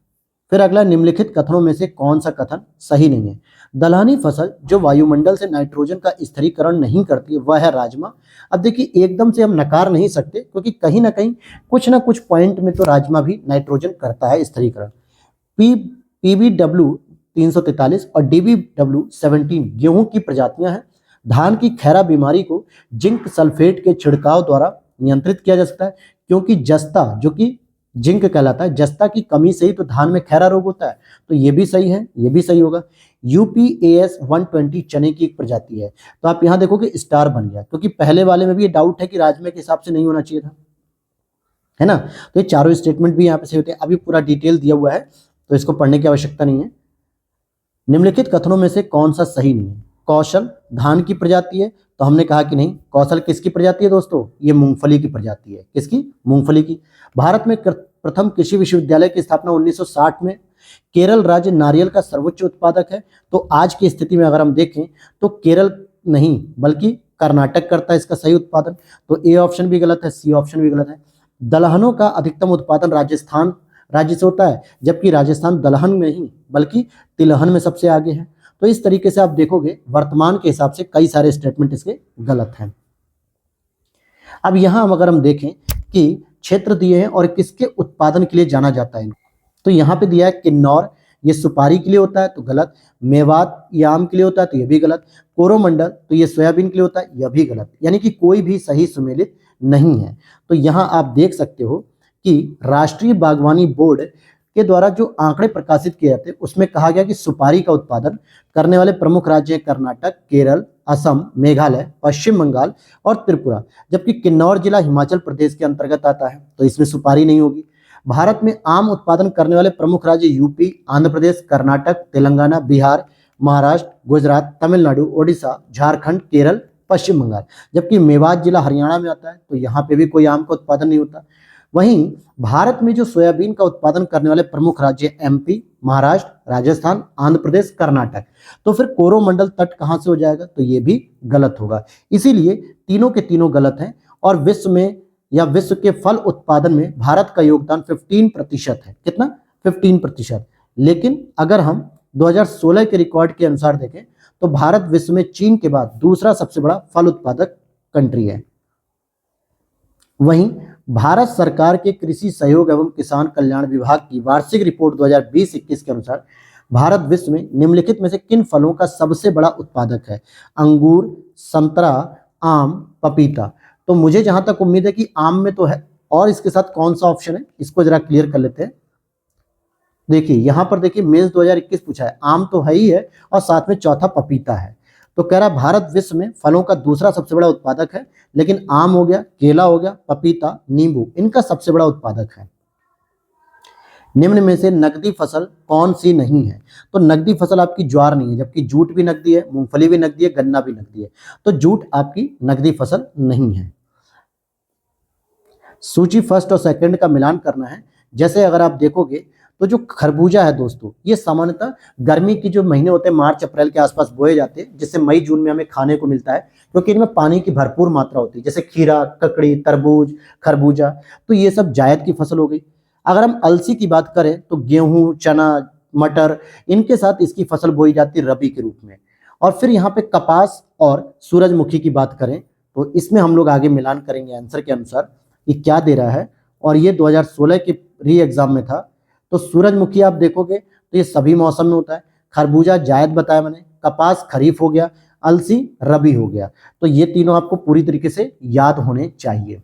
फिर अगला, निम्नलिखित कथनों में से कौन सा कथन सही नहीं है? दलहनी फसल जो वायुमंडल से नाइट्रोजन का स्थिरीकरण नहीं करती है वह है राजमा। अब देखिए, एकदम से हम नकार नहीं सकते, क्योंकि कहीं ना कहीं कुछ ना कुछ पॉइंट में तो राजमा भी नाइट्रोजन करता है स्थिरीकरण। PBW 343 और DBW 17 गेहूं की प्रजातियां हैं। धान की खैरा बीमारी को जिंक सल्फेट के छिड़काव द्वारा नियंत्रित किया जा सकता है, क्योंकि जस्ता जो कि जिंक कहलाता है, जस्ता की कमी से ही तो धान में खैरा रोग होता है, तो ये भी सही है, ये भी सही होगा। UPAS 120 चने की एक प्रजाति है, तो आप यहाँ देखोगे स्टार बन गया, क्योंकि पहले वाले में भी ये डाउट है कि राजमा के हिसाब से नहीं होना चाहिए था, है ना। तो ये चारों स्टेटमेंट भी यहाँ पे सही होते हैं। अभी पूरा डिटेल दिया हुआ है, तो इसको पढ़ने की आवश्यकता नहीं है। निम्नलिखित कथनों में से कौन सा सही नहीं है? कौशल धान की प्रजाति है, तो हमने कहा कि नहीं। कौशल किसकी प्रजाति है दोस्तों? ये मूंगफली की प्रजाति है। किसकी? मूंगफली की। भारत में प्रथम कृषि विश्वविद्यालय की स्थापना 1960 में। केरल राज्य नारियल का सर्वोच्च उत्पादक है, तो आज की स्थिति में अगर हम देखें तो केरल नहीं बल्कि कर्नाटक करता है इसका सही उत्पादन, तो ए ऑप्शन भी गलत है, सी ऑप्शन भी गलत है। दलहनों का अधिकतम उत्पादन राजस्थान राज्य से होता है, जबकि राजस्थान दलहन में नहीं बल्कि तिलहन में सबसे आगे है। तो इस तरीके से आप देखोगे वर्तमान के हिसाब से कई सारे स्टेटमेंट इसके गलत हैं। अब यहां अगर हम देखें कि क्षेत्र दिए हैं और किसके उत्पादन के लिए जाना जाता है, तो यहाँ पे दिया है किन्नौर, ये सुपारी के लिए होता है, तो गलत। मेवात ये आम के लिए होता है, तो ये भी गलत। कोरोमंडल तो ये सोयाबीन के लिए होता है, यह भी गलत। यानी कि कोई भी सही सुमेलित नहीं है। तो यहाँ आप देख सकते हो कि राष्ट्रीय बागवानी बोर्ड के द्वारा जो आंकड़े प्रकाशित किए जाते हैं उसमें कहा गया कि सुपारी का उत्पादन करने वाले प्रमुख राज्य हैं कर्नाटक, केरल, असम, मेघालय, पश्चिम बंगाल और त्रिपुरा, जबकि किन्नौर जिला हिमाचल प्रदेश के अंतर्गत आता है, तो इसमें सुपारी नहीं होगी। भारत में आम उत्पादन करने वाले प्रमुख राज्य यूपी, आंध्र प्रदेश, कर्नाटक, तेलंगाना, बिहार, महाराष्ट्र, गुजरात, तमिलनाडु, ओडिशा, झारखंड, केरल, पश्चिम बंगाल, जबकि मेवात जिला हरियाणा में आता है, तो यहाँ पे भी कोई आम का उत्पादन नहीं होता। वहीं भारत में जो सोयाबीन का उत्पादन करने वाले प्रमुख राज्य एमपी, महाराष्ट्र, राजस्थान, आंध्र प्रदेश, कर्नाटक। तो फिर कोरोमंडल तट कहां से हो जाएगा? तो ये भी गलत होगा। इसीलिए तीनों के तीनों गलत हैं और विश्व में या विश्व के फल उत्पादन में भारत का योगदान 15% है। कितना? 15%। लेकिन अगर हम 2016 के रिकॉर्ड के अनुसार देखें तो भारत विश्व में चीन के बाद दूसरा सबसे बड़ा फल उत्पादक कंट्री है। वहीं भारत सरकार के कृषि सहयोग एवं किसान कल्याण विभाग की वार्षिक रिपोर्ट 2020-21 के अनुसार भारत विश्व में निम्नलिखित में से किन फलों का सबसे बड़ा उत्पादक है? अंगूर, संतरा, आम, पपीता। तो मुझे जहां तक उम्मीद है कि आम में तो है, और इसके साथ कौन सा ऑप्शन है इसको जरा क्लियर कर लेते हैं। देखिए यहां पर देखिए मेंस 2021 पूछा है, आम तो है ही है और साथ में चौथा पपीता है। तो कह रहा भारत विश्व में फलों का दूसरा सबसे बड़ा उत्पादक है, लेकिन आम हो गया, केला हो गया, पपीता, नींबू इनका सबसे बड़ा उत्पादक है। निम्न में से नकदी फसल कौन सी नहीं है? तो नकदी फसल आपकी ज्वार नहीं है, जबकि जूट भी नकदी है, मूंगफली भी नकदी है, गन्ना भी नकदी है। तो जूट आपकी नकदी फसल नहीं है। सूची फर्स्ट और सेकंड का मिलान करना है। जैसे अगर आप देखोगे तो जो खरबूजा है दोस्तों, ये सामान्यतः गर्मी की जो महीने होते हैं मार्च अप्रैल के आसपास बोए जाते हैं, जिससे मई जून में हमें खाने को मिलता है, क्योंकि इनमें पानी की भरपूर मात्रा होती है। जैसे खीरा, ककड़ी, तरबूज, खरबूजा, तो ये सब जायद की फसल हो गई। अगर हम अलसी की बात करें तो गेहूं, चना, मटर इनके साथ इसकी फसल बोई जाती है रबी के रूप में। और फिर यहाँ पे कपास और सूरजमुखी की बात करें तो इसमें हम लोग आगे मिलान करेंगे आंसर के अनुसार ये क्या दे रहा है। और ये 2016 के री एग्जाम में था। तो सूरजमुखी आप देखोगे तो ये सभी मौसम में होता है। खरबूजा जायद बताया मैंने, कपास खरीफ हो गया, अलसी रबी हो गया। तो ये तीनों आपको पूरी तरीके से याद होने चाहिए।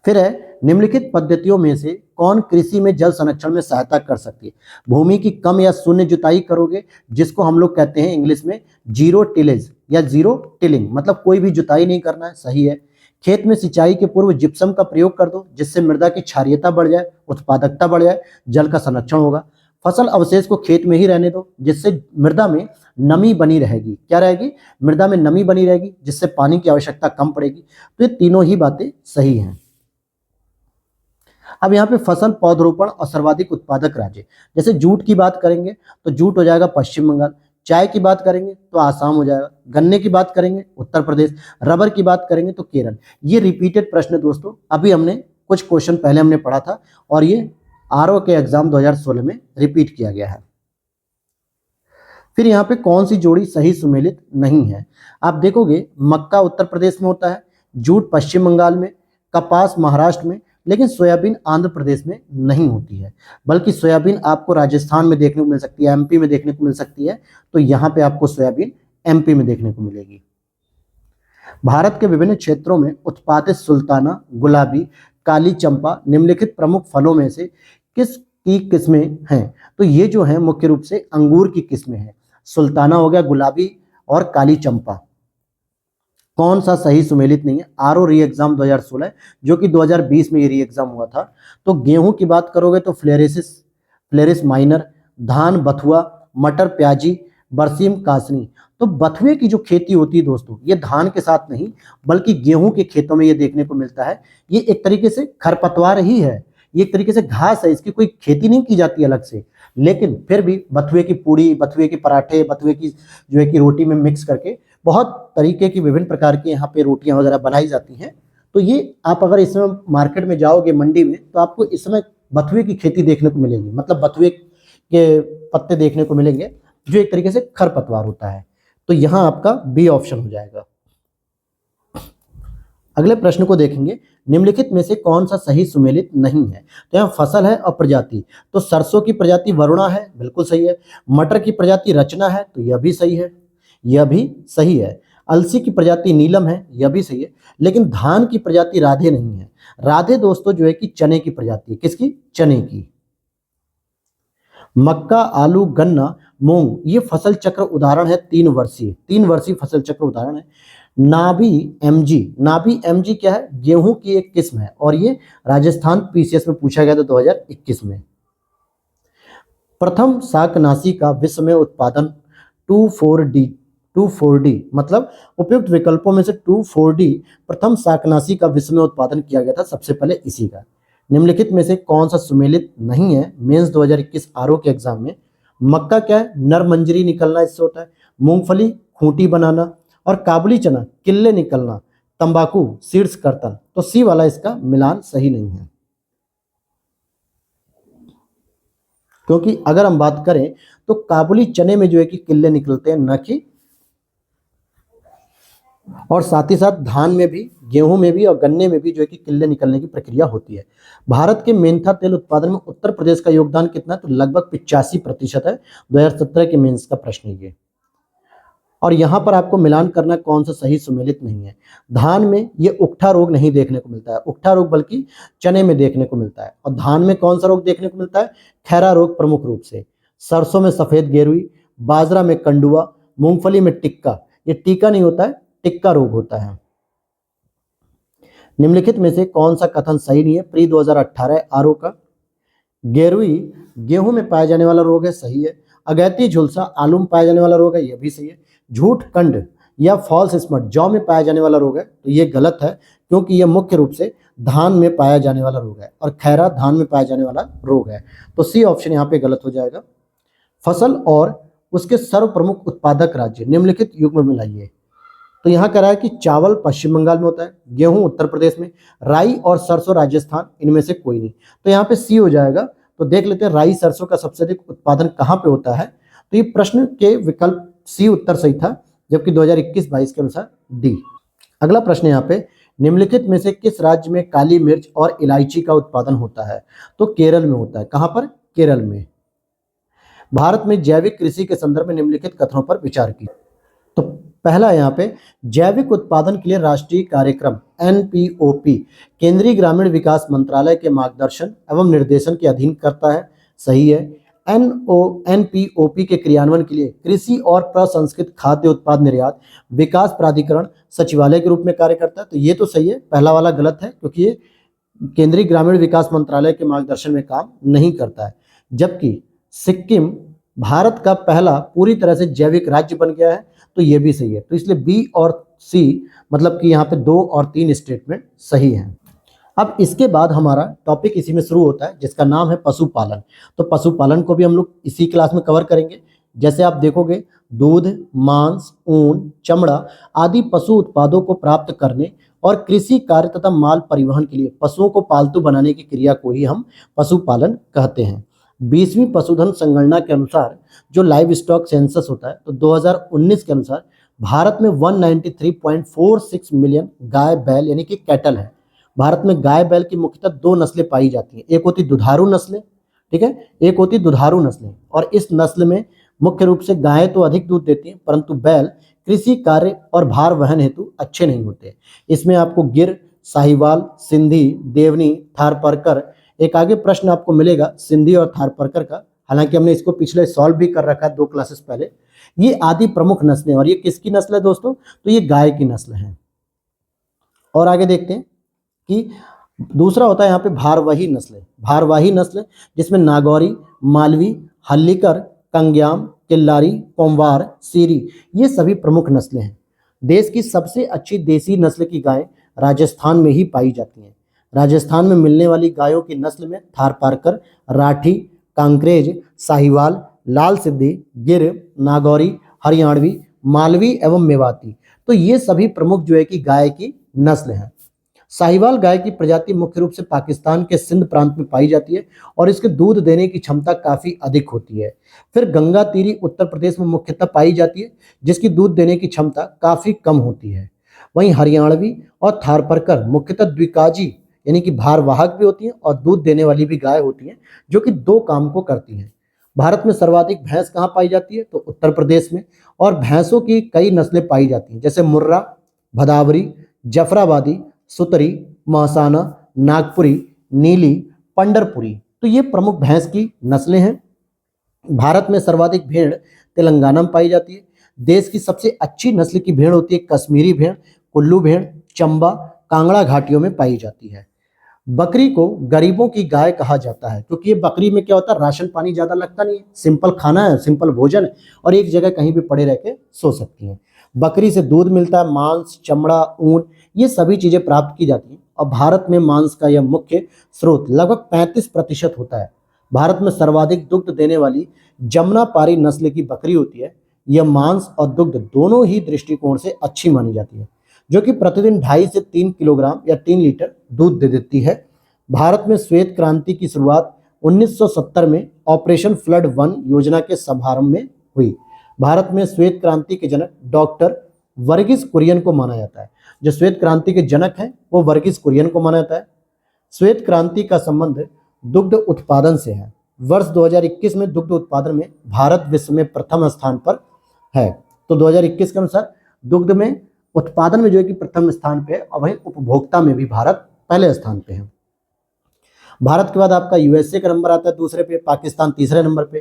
फिर है निम्नलिखित पद्धतियों में से कौन कृषि में जल संरक्षण में सहायता कर सकती है? भूमि की कम या शून्य जुताई करोगे, जिसको हम लोग कहते हैं इंग्लिश में जीरो टिलेज या जीरो टिलिंग, मतलब कोई भी जुताई नहीं करना है, सही है। खेत में सिंचाई के पूर्व जिप्सम का प्रयोग कर दो, जिससे मृदा की क्षारीयता बढ़ जाए, उत्पादकता बढ़ जाए, जल का संरक्षण होगा। फसल अवशेष को खेत में ही रहने दो, जिससे मृदा में नमी बनी रहेगी। क्या रहेगी? मृदा में नमी बनी रहेगी, जिससे पानी की आवश्यकता कम पड़ेगी। तो ये तीनों ही बातें सही हैं। अब यहाँ पे फसल पौधरोपण और सर्वाधिक उत्पादक राज्य, जैसे जूट की बात करेंगे तो जूट हो जाएगा पश्चिम बंगाल, चाय की बात करेंगे तो आसाम हो जाएगा, गन्ने की बात करेंगे उत्तर प्रदेश, रबर की बात करेंगे तो केरल। ये रिपीटेड प्रश्न दोस्तों, अभी हमने कुछ क्वेश्चन पहले हमने पढ़ा था और ये आरओ के एग्जाम 2016 में रिपीट किया गया है। फिर यहाँ पे कौन सी जोड़ी सही सुमेलित नहीं है? आप देखोगे मक्का उत्तर प्रदेश में होता है, जूट पश्चिम बंगाल में, कपास महाराष्ट्र में, लेकिन सोयाबीन आंध्र प्रदेश में नहीं होती है। बल्कि सोयाबीन आपको राजस्थान में देखने को मिल सकती है, एमपी में देखने को मिल सकती है। तो यहाँ पे आपको सोयाबीन एमपी में देखने को मिलेगी। भारत के विभिन्न क्षेत्रों में उत्पादित सुल्ताना, गुलाबी, काली चंपा निम्नलिखित प्रमुख फलों में से किस की किस्में हैं? तो ये जो है मुख्य रूप से अंगूर की किस्में हैं। सुल्ताना हो गया, गुलाबी और काली चंपा। कौन सा सही सुमेलित नहीं है? आरओ री एग्जाम 2016 जो कि 2020 में ये री एग्जाम हुआ था। तो गेहूं की बात करोगे तो फ्लेरिस माइनर, धान बथुआ, मटर प्याजी, बरसीम कासनी। तो बथुए की जो खेती होती है दोस्तों, ये धान के साथ नहीं बल्कि गेहूं के खेतों में ये देखने को मिलता है। ये एक तरीके से खरपतवार ही है, ये एक तरीके से घास है, इसकी कोई खेती नहीं की जाती अलग से। लेकिन फिर भी बथुए की पूड़ी, बथुए के पराठे, बथुए की जो है कि रोटी में मिक्स करके बहुत तरीके की विभिन्न प्रकार की यहाँ पे रोटियां वगैरह बनाई जाती हैं। तो ये आप अगर इस समय मार्केट में जाओगे मंडी में तो आपको इस समय बथुए की खेती देखने को मिलेगी, मतलब बथुए के पत्ते देखने को मिलेंगे जो एक तरीके से खरपतवार होता है। तो यहाँ आपका बी ऑप्शन हो जाएगा। अगले प्रश्न को देखेंगे, निम्नलिखित में से कौन सा सही सुमेलित नहीं है? तो यहाँ फसल है और प्रजाति, तो सरसों की प्रजाति वरुणा है, बिल्कुल सही है। मटर की प्रजाति रचना है, तो यह भी सही है, यह भी सही है। अलसी की प्रजाति नीलम है, यह भी सही है। लेकिन धान की प्रजाति राधे नहीं है। राधे दोस्तों जो है कि चने की प्रजाति है। किसकी? चने की। मक्का, आलू, गन्ना, मूंग ये फसल चक्र उदाहरण है 3 वर्षीय फसल चक्र उदाहरण है। नाभी एमजी क्या है? गेहूं की एक किस्म है और ये राजस्थान पीसीएस में पूछा गया था 2021 में। प्रथम शाकनाशी का विश्व में उत्पादन 2,4-D 2,4-D मतलब उपयुक्त विकल्पों में से 2,4-D प्रथम शाकनाशी का विश्व में उत्पादन किया गया था, सबसे पहले इसी का। निम्नलिखित में से कौन सा सुमेलित नहीं है मेंस 2021 आरओ के एग्जाम में? मक्का क्या है? नर मंजरी निकलना इससे होता है। मूंगफली खूंटी बनाना, और काबुली चना किल्ले निकलना। तंबाकू सीड्स कर्तन। तो सी वाला इसका मिलान सही नहीं है, क्योंकि अगर हम बात करें तो काबुली चने में जो है कि किल्ले निकलते हैं, न कि, और साथ ही साथ धान में भी, गेहूं में भी और गन्ने में भी जो है कि किल्ले निकलने की प्रक्रिया होती है। भारत के मेंथा तेल उत्पादन में उत्तर प्रदेश का योगदान कितना है? तो लगभग 85% है। 2017 के मेंस का प्रश्न है ये। और यहां पर आपको मिलान करना कौन सा सही सुमेलित नहीं है। धान में ये उकठा रोग नहीं देखने को मिलता है, उकठा रोग बल्कि चने में देखने को मिलता है। और धान में कौन सा रोग देखने को मिलता है? खैरा रोग प्रमुख रूप से। सरसों में सफेद गेरुई, बाजरा में कंडुआ, मूंगफली में टिक्का। ये टीका नहीं होता है, टिक्का रोग होता है। निम्नलिखित में से कौन सा कथन सही नहीं है प्री 2018 आरओ का? गेरुई गेहूं में पाया जाने वाला रोग है, सही है। अगैती झुलसा आलू में पाया जाने वाला रोग है, यह भी सही है। झूठ कंड या फॉल्स स्मट जौ में पाया जाने वाला रोग है, तो ये गलत है, क्योंकि यह मुख्य रूप से धान में पाया जाने वाला रोग है, और खैरा धान में पाया जाने वाला रोग है। तो सी ऑप्शन यहाँ पे गलत हो जाएगा। फसल और उसके सर्व प्रमुख उत्पादक राज्य निम्नलिखित युग्म में लाइए। तो यहाँ कह रहा है कि चावल पश्चिम बंगाल में होता है, गेहूं उत्तर प्रदेश में, राई और सरसों राजस्थान, इनमें से कोई नहीं। तो यहाँ पे सी हो जाएगा। तो देख लेते हैं राई सरसों का सबसे अधिक उत्पादन कहाँ पे होता है। तो ये प्रश्न के विकल्प सी उत्तर सही था, जबकि 2021-22 के अनुसार डी। अगला प्रश्न यहाँ पे, निम्नलिखित में से किस राज्य में काली मिर्च और इलायची का उत्पादन होता है? तो केरल में होता है। कहाँ पर? केरल में। भारत में जैविक कृषि के संदर्भ में निम्नलिखित कथनों पर विचार की। तो पहला यहाँ पे, जैविक उत्पादन के लिए राष्ट्रीय कार्यक्रम NPOP केंद्रीय ग्रामीण विकास मंत्रालय के मार्गदर्शन एवं निर्देशन के अधीन करता है, सही है। NPOP के क्रियान्वयन के लिए कृषि और प्रसंस्कृत खाद्य उत्पाद निर्यात विकास प्राधिकरण सचिवालय के रूप में कार्य करता है, तो ये तो सही है। पहला वाला गलत है, क्योंकि ये केंद्रीय ग्रामीण विकास मंत्रालय के मार्गदर्शन में काम नहीं करता है। जबकि सिक्किम भारत का पहला पूरी तरह से जैविक राज्य बन गया है, तो ये भी सही है। तो इसलिए बी और सी मतलब कि यहाँ पे 2 और 3 स्टेटमेंट सही हैं। अब इसके बाद हमारा टॉपिक इसी में शुरू होता है, जिसका नाम है पशुपालन। तो पशुपालन को भी हम लोग इसी क्लास में कवर करेंगे। जैसे आप देखोगे, दूध, मांस, ऊन, चमड़ा आदि पशु उत्पादों को प्राप्त करने और कृषि कार्य तथा माल परिवहन के लिए पशुओं को पालतू बनाने की क्रिया को ही हम पशुपालन कहते हैं। 20वीं पशुधन संगणना के अनुसार जो लाइव स्टॉक सेंसस होता है, तो 2019 के अनुसार भारत में 193.46 मिलियन गाय बैल यानी कि कैटल है। भारत में गाय बैल की मुख्यतः 2 नस्लें पाई जाती हैं। एक होती दुधारू नस्लें, ठीक है, एक होती दुधारू नस्लें। और इस नस्ल में मुख्य रूप से गायें तो अधिक दूध देती हैं, परंतु बैल कृषि कार्य और भार वहन हेतु अच्छे नहीं होते। इसमें आपको गिर, साहिवाल, सिंधी, देवनी, थारपारकर, एक आगे प्रश्न आपको मिलेगा सिंधी और थारपारकर का, हालांकि हमने इसको पिछले सॉल्व भी कर रखा है 2 क्लासेस पहले। ये आदि प्रमुख नस्लें, और ये किसकी नस्ल है दोस्तों? तो ये गाय की नस्ल है। और आगे देखते हैं कि दूसरा होता है यहाँ पे भारवाही नस्लें। भारवाही नस्ल जिसमें नागौरी, मालवी, हल्लीकर, कंग्याम, किल्लारी, कोमवार, सीरी, ये सभी प्रमुख नस्लें हैं। देश की सबसे अच्छी देसी नस्ल की गायें राजस्थान में ही पाई जाती हैं। राजस्थान में मिलने वाली गायों की नस्ल में थारपारकर, राठी, कांकरेज, साहिवाल, लाल सिंधी, गिर, नागौरी, हरियाणवी, मालवी एवं मेवाती, तो ये सभी प्रमुख जो है कि गाय की नस्ल हैं। साहिवाल गाय की प्रजाति मुख्य रूप से पाकिस्तान के सिंध प्रांत में पाई जाती है और इसके दूध देने की क्षमता काफी अधिक होती है। फिर गंगा तीरी उत्तर प्रदेश में मुख्यतः पाई जाती है, जिसकी दूध देने की क्षमता काफी कम होती है। वहीं हरियाणवी और थारपारकर मुख्यतः द्विकाजी यानी कि भारवाहक भी होती हैं और दूध देने वाली भी गाय होती हैं, जो कि 2 काम को करती हैं। भारत में सर्वाधिक भैंस कहाँ पाई जाती है? तो उत्तर प्रदेश में। और भैंसों की कई नस्लें पाई जाती हैं, जैसे मुर्रा, भदावरी, जफराबादी, सुतरी, महसाना, नागपुरी, नीली, पंडरपुरी, तो ये प्रमुख भैंस की नस्लें हैं। भारत में सर्वाधिक भेड़ तेलंगाना में पाई जाती है। देश की सबसे अच्छी नस्ल की भेड़ होती है कश्मीरी भेड़, कुल्लू भेड़, चंबा, कांगड़ा घाटियों में पाई जाती है। बकरी को गरीबों की गाय कहा जाता है क्योंकि ये बकरी में क्या होता है, राशन पानी ज्यादा लगता नहीं है, सिंपल खाना है, सिंपल भोजन है और एक जगह कहीं भी पड़े रह के सो सकती हैं। बकरी से दूध मिलता है, मांस, चमड़ा, ऊन, ये सभी चीजें प्राप्त की जाती हैं और भारत में मांस का यह मुख्य स्रोत लगभग 35% होता है। भारत में सर्वाधिक दुग्ध देने वाली जमुनापारी नस्ल की बकरी होती है। यह मांस और दुग्ध दोनों ही दृष्टिकोण से अच्छी मानी जाती है, जो कि प्रतिदिन 2.5 से 3 किलोग्राम या 3 लीटर दूध दे देती है। भारत में श्वेत क्रांति की शुरुआत 1970 में ऑपरेशन फ्लड 1 योजना के शुभारंभ में हुई। भारत में श्वेत क्रांति के जनक डॉक्टर वर्गीस कुरियन को माना जाता है। जो श्वेत क्रांति के जनक हैं वो वर्गीस कुरियन को माना जाता है। श्वेत क्रांति का संबंध दुग्ध उत्पादन से है। वर्ष 2021 में दुग्ध उत्पादन में भारत विश्व में प्रथम स्थान पर है। तो 2021 के अनुसार दुग्ध में उत्पादन में जो है कि प्रथम स्थान पे है और वहीं उपभोक्ता में भी भारत पहले स्थान पे है। भारत के बाद आपका यूएसए का नंबर आता है दूसरे पे, पाकिस्तान तीसरे नंबर पे।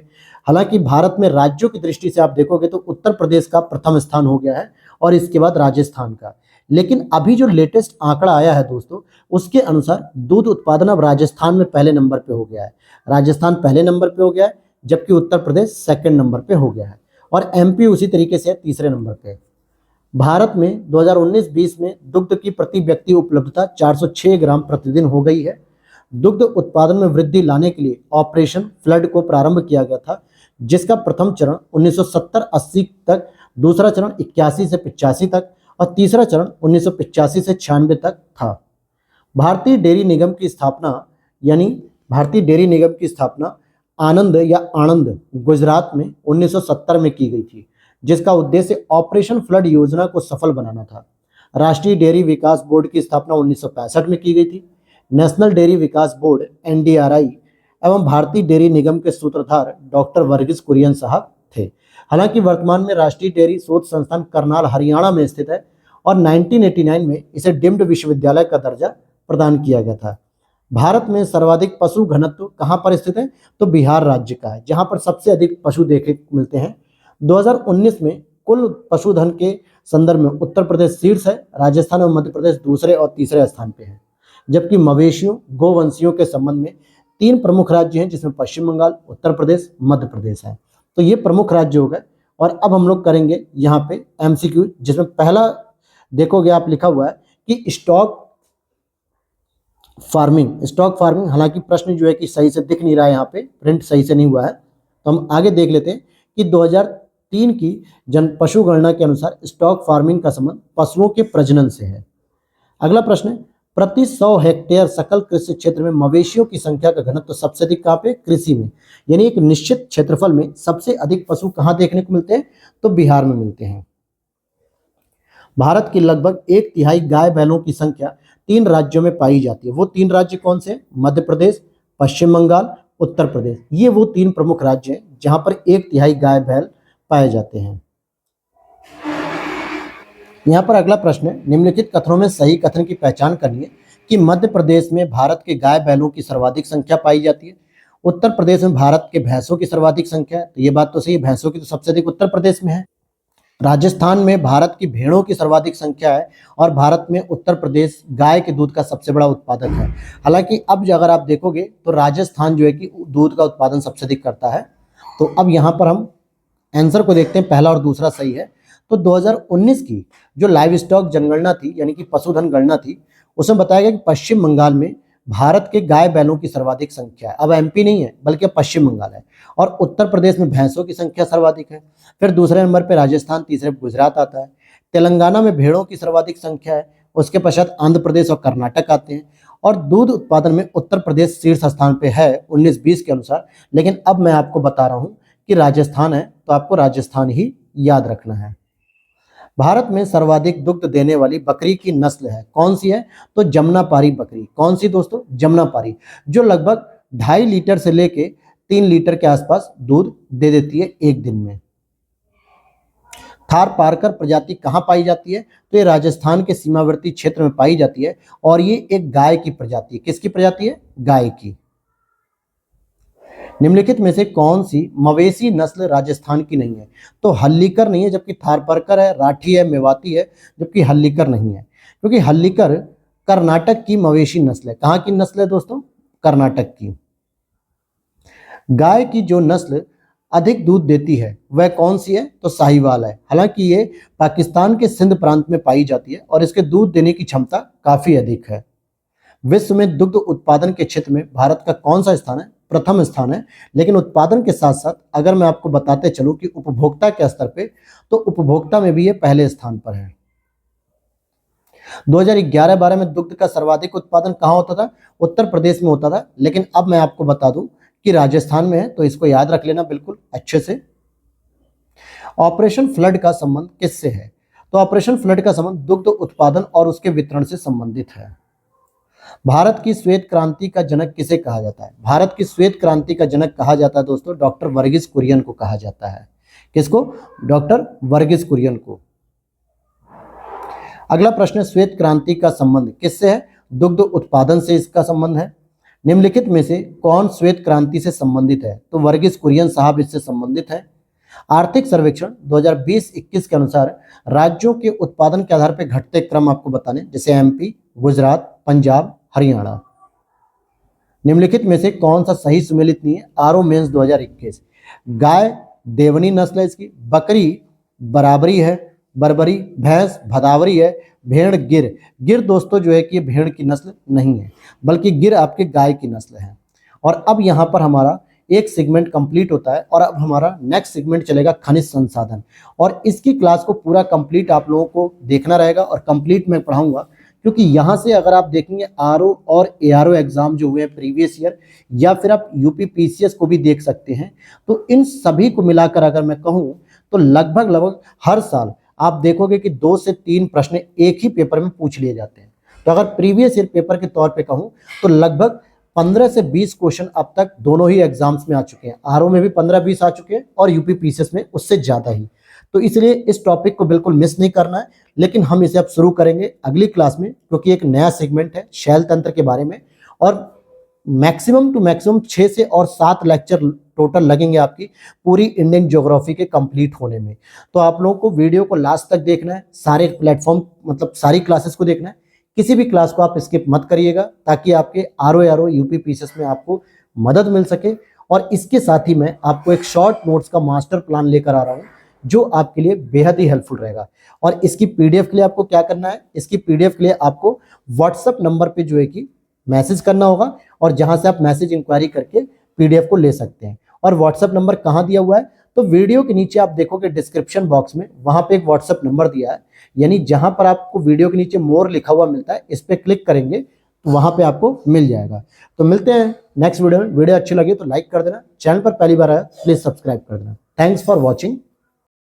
हालांकि भारत में राज्यों की दृष्टि से आप देखोगे तो उत्तर प्रदेश का प्रथम स्थान हो गया है और इसके बाद राजस्थान का। लेकिन अभी जो लेटेस्ट आंकड़ा आया है दोस्तों, उसके अनुसार दूध उत्पादन अब राजस्थान में पहले नंबर पे हो गया है। राजस्थान पहले नंबर पे हो गया है, जबकि उत्तर प्रदेश सेकंड नंबर पे हो गया है और एमपी उसी तरीके से तीसरे नंबर पे। भारत में 2019-20 में दुग्ध की प्रति व्यक्ति उपलब्धता 406 ग्राम प्रतिदिन हो गई है। दुग्ध उत्पादन में वृद्धि लाने के लिए ऑपरेशन फ्लड को प्रारंभ किया गया था, जिसका प्रथम चरण 1970-80 तक, दूसरा चरण 81 से 85 तक और तीसरा चरण 1985 से 96 तक था। भारतीय डेयरी निगम की स्थापना आनंद या आणंद गुजरात में 1970 में की गई थी, जिसका उद्देश्य ऑपरेशन फ्लड योजना को सफल बनाना था। राष्ट्रीय डेयरी विकास बोर्ड की स्थापना 1965 में की गई थी। नेशनल डेयरी विकास बोर्ड एनडीआरआई एवं भारतीय डेयरी निगम के सूत्रधार डॉक्टर वर्गीस कुरियन साहब थे। हालांकि वर्तमान में राष्ट्रीय डेयरी शोध संस्थान करनाल हरियाणा में स्थित है और 1989 में इसे डीम्ड विश्वविद्यालय का दर्जा प्रदान किया गया था। भारत में सर्वाधिक पशु घनत्व कहाँ पर स्थित है, तो बिहार राज्य का है, जहाँ पर सबसे अधिक पशु देखे मिलते हैं। 2019 में कुल पशुधन के संदर्भ में उत्तर प्रदेश शीर्ष है, राजस्थान और मध्य प्रदेश दूसरे और तीसरे स्थान पे है। जबकि मवेशियों गोवंशियों के संबंध में 3 प्रमुख राज्य हैं, जिसमें पश्चिम बंगाल, उत्तर प्रदेश, मध्य प्रदेश है। तो ये प्रमुख राज्य हो गए। और अब हम लोग करेंगे यहाँ पे एमसीक्यू, जिसमें पहला देखोगे आप लिखा हुआ है कि स्टॉक फार्मिंग। हालांकि प्रश्न जो है कि सही से दिख नहीं रहा है, यहाँ पे प्रिंट सही से नहीं हुआ है, तो हम आगे देख लेते हैं कि 2003 की पशु गणना के अनुसार स्टॉक फार्मिंग का संबंध पशुओं के प्रजनन से है। अगला प्रश्न है, प्रति 100 हेक्टेयर सकल कृषि क्षेत्र में मवेशियों की संख्या का घनत्व तो सबसे अधिक कहाँ पे, कृषि में, यानी एक निश्चित क्षेत्रफल में सबसे अधिक पशु कहाँ देखने को मिलते हैं, तो बिहार में मिलते हैं। भारत की लगभग 1/3 गाय बैलों की संख्या 3 राज्यों में पाई जाती है। वो 3 राज्य कौन से, मध्य प्रदेश, पश्चिम बंगाल, उत्तर प्रदेश। ये वो 3 प्रमुख राज्य हैं जहां पर 1/3 गाय बैल पाए जाते हैं। यहाँ पर अगला प्रश्न है, निम्नलिखित कथनों में सही कथन की पहचान करनी है कि मध्य प्रदेश में भारत के गाय बैलों की सर्वाधिक संख्या पाई जाती है, उत्तर प्रदेश में भारत के भैंसों की सर्वाधिक संख्या है। तो ये बात तो सही है, भैंसों की तो सबसे अधिक उत्तर प्रदेश में है। राजस्थान में भारत की भेड़ों की सर्वाधिक संख्या है और भारत में उत्तर प्रदेश गाय के दूध का सबसे बड़ा उत्पादक है। हालांकि अब अगर आप देखोगे तो राजस्थान जो है कि दूध का उत्पादन सबसे अधिक करता है। तो अब यहाँ पर हम आंसर को देखते हैं, पहला और दूसरा सही है। तो 2019 की जो लाइव स्टॉक जनगणना थी, यानी कि पशुधन गणना थी, उसमें बताया गया कि पश्चिम बंगाल में भारत के गाय बैलों की सर्वाधिक संख्या है। अब एमपी नहीं है बल्कि पश्चिम बंगाल है। और उत्तर प्रदेश में भैंसों की संख्या सर्वाधिक है। फिर दूसरे नंबर पे राजस्थान, तीसरे पे गुजरात आता है। तेलंगाना में भेड़ों की सर्वाधिक संख्या है, उसके पश्चात आंध्र प्रदेश और कर्नाटक आते हैं। और दूध उत्पादन में उत्तर प्रदेश शीर्ष स्थान पे है 19-20 के अनुसार। लेकिन अब मैं आपको बता रहा हूँ कि राजस्थान है, तो आपको राजस्थान ही याद रखना है। भारत में सर्वाधिक दुग्ध देने वाली बकरी की नस्ल है, कौन सी है, तो जमुनापारी बकरी। कौन सी दोस्तों, जमुनापारी, जो लगभग 2.5 लीटर से लेके 3 लीटर के आसपास दूध दे देती है एक दिन में। थार पारकर प्रजाति कहाँ पाई जाती है, तो ये राजस्थान के सीमावर्ती क्षेत्र में पाई जाती है और ये एक गाय की प्रजाति है। किसकी प्रजाति है, गाय की। निम्नलिखित में से कौन सी मवेशी नस्ल राजस्थान की नहीं है, तो हल्लीकर नहीं है, जबकि थारपारकर है, राठी है, मेवाती है, जबकि हल्लीकर नहीं है। क्योंकि हल्लीकर कर्नाटक की मवेशी नस्ल है। कहाँ की नस्ल है दोस्तों? कर्नाटक की। गाय की जो नस्ल अधिक दूध देती है वह कौन सी है? तो साहिवाल है। हालांकि ये पाकिस्तान के सिंध प्रांत में पाई जाती है और इसके दूध देने की क्षमता काफी अधिक है। विश्व में दुग्ध उत्पादन के क्षेत्र में भारत का कौन सा स्थान है? प्रथम स्थान है। लेकिन उत्पादन के साथ साथ अगर मैं आपको बताते चलूं कि उपभोक्ता के स्तर पे, तो उपभोक्ता में भी ये पहले स्थान पर है। 2011-12 में दुग्ध का सर्वाधिक उत्पादन कहाँ होता था? उत्तर प्रदेश में होता था। लेकिन अब मैं आपको बता दूं कि राजस्थान में है, तो इसको याद रख लेना बिल्कुल अच्छे से। ऑपरेशन फ्लड का संबंध किससे है? तो ऑपरेशन फ्लड का संबंध दुग्ध उत्पादन और उसके वितरण से संबंधित है। भारत की श्वेत क्रांति का जनक किसे कहा जाता है? भारत की श्वेत क्रांति का जनक कहा जाता है दोस्तों डॉक्टर वर्गीस कुरियन को कहा जाता है। किसको? डॉक्टर वर्गीस कुरियन को। अगला प्रश्न है, श्वेत क्रांति का संबंध किससे है? दुग्ध उत्पादन से इसका संबंध है। निम्नलिखित में से कौन श्वेत क्रांति से संबंधित है? तो वर्गीस कुरियन साहब इससे संबंधित है। आर्थिक सर्वेक्षण 2020-21 के अनुसार राज्यों के उत्पादन के आधार पर घटते क्रम आपको बताने, जैसे एमपी, गुजरात, पंजाब, हरियाणा। निम्नलिखित में से कौन सा सही सुमेलित नहीं है? RO mains 2021। गाय देवनी नस्ल है इसकी, बकरी बराबरी है, बरबरी, भैंस भदावरी है, भेड़ गिर। गिर दोस्तों जो है कि भेड़ की नस्ल नहीं है, बल्कि गिर आपके गाय की नस्ल है। और अब यहाँ पर हमारा एक सेगमेंट कंप्लीट होता है और अब हमारा नेक्स्ट सेगमेंट चलेगा खनिज संसाधन, और इसकी क्लास को पूरा कंप्लीट आप लोगों को देखना रहेगा और कंप्लीट मैं पढ़ाऊंगा, क्योंकि यहाँ से अगर आप देखेंगे आरओ और एआरओ एग्जाम जो हुए हैं प्रीवियस ईयर, या फिर आप यूपी पीसीएस को भी देख सकते हैं, तो इन सभी को मिलाकर अगर मैं कहूँ तो लगभग हर साल आप देखोगे कि 2 से 3 प्रश्न एक ही पेपर में पूछ लिए जाते हैं। तो अगर प्रीवियस ईयर पेपर के तौर पे कहूँ तो लगभग 15 से 20 क्वेश्चन अब तक दोनों ही एग्जाम्स में आ चुके हैं। आरओ में भी 15-20 आ चुके हैं और यूपी पीसीएस में उससे ज़्यादा ही। तो इसलिए इस टॉपिक को बिल्कुल मिस नहीं करना है। लेकिन हम इसे अब शुरू करेंगे अगली क्लास में, क्योंकि एक नया सेगमेंट है शैल तंत्र के बारे में, और मैक्सिमम टू मैक्सिमम 6 से और 7 लेक्चर टोटल लगेंगे आपकी पूरी इंडियन ज्योग्राफी के कंप्लीट होने में। तो आप लोगों को वीडियो को लास्ट तक देखना है, सारे प्लेटफॉर्म मतलब सारी क्लासेस को देखना है, किसी भी क्लास को आप स्किप मत करिएगा, ताकि आपके आरओ यूपी पीसीएस में आपको मदद मिल सके। और इसके साथ ही मैं आपको एक शॉर्ट नोट्स का मास्टर प्लान लेकर आ रहा हूँ, जो आपके लिए बेहद ही हेल्पफुल रहेगा। और इसकी पीडीएफ के लिए आपको क्या करना है? इसकी पीडीएफ के लिए आपको व्हाट्सएप नंबर पे जो है कि मैसेज करना होगा, और जहां से आप मैसेज इंक्वायरी करके पीडीएफ को ले सकते हैं। और व्हाट्सएप नंबर कहाँ दिया हुआ है? तो वीडियो के नीचे आप देखोगे डिस्क्रिप्शन बॉक्स में, वहां पे एक व्हाट्सएप नंबर दिया है, यानी जहां पर आपको वीडियो के नीचे मोर लिखा हुआ मिलता है, इस पे क्लिक करेंगे तो वहां पे आपको मिल जाएगा। तो मिलते हैं नेक्स्ट वीडियो में। वीडियो अच्छी लगी तो लाइक कर देना, चैनल पर पहली बार आया प्लीज सब्सक्राइब कर देना। Thanks for watching.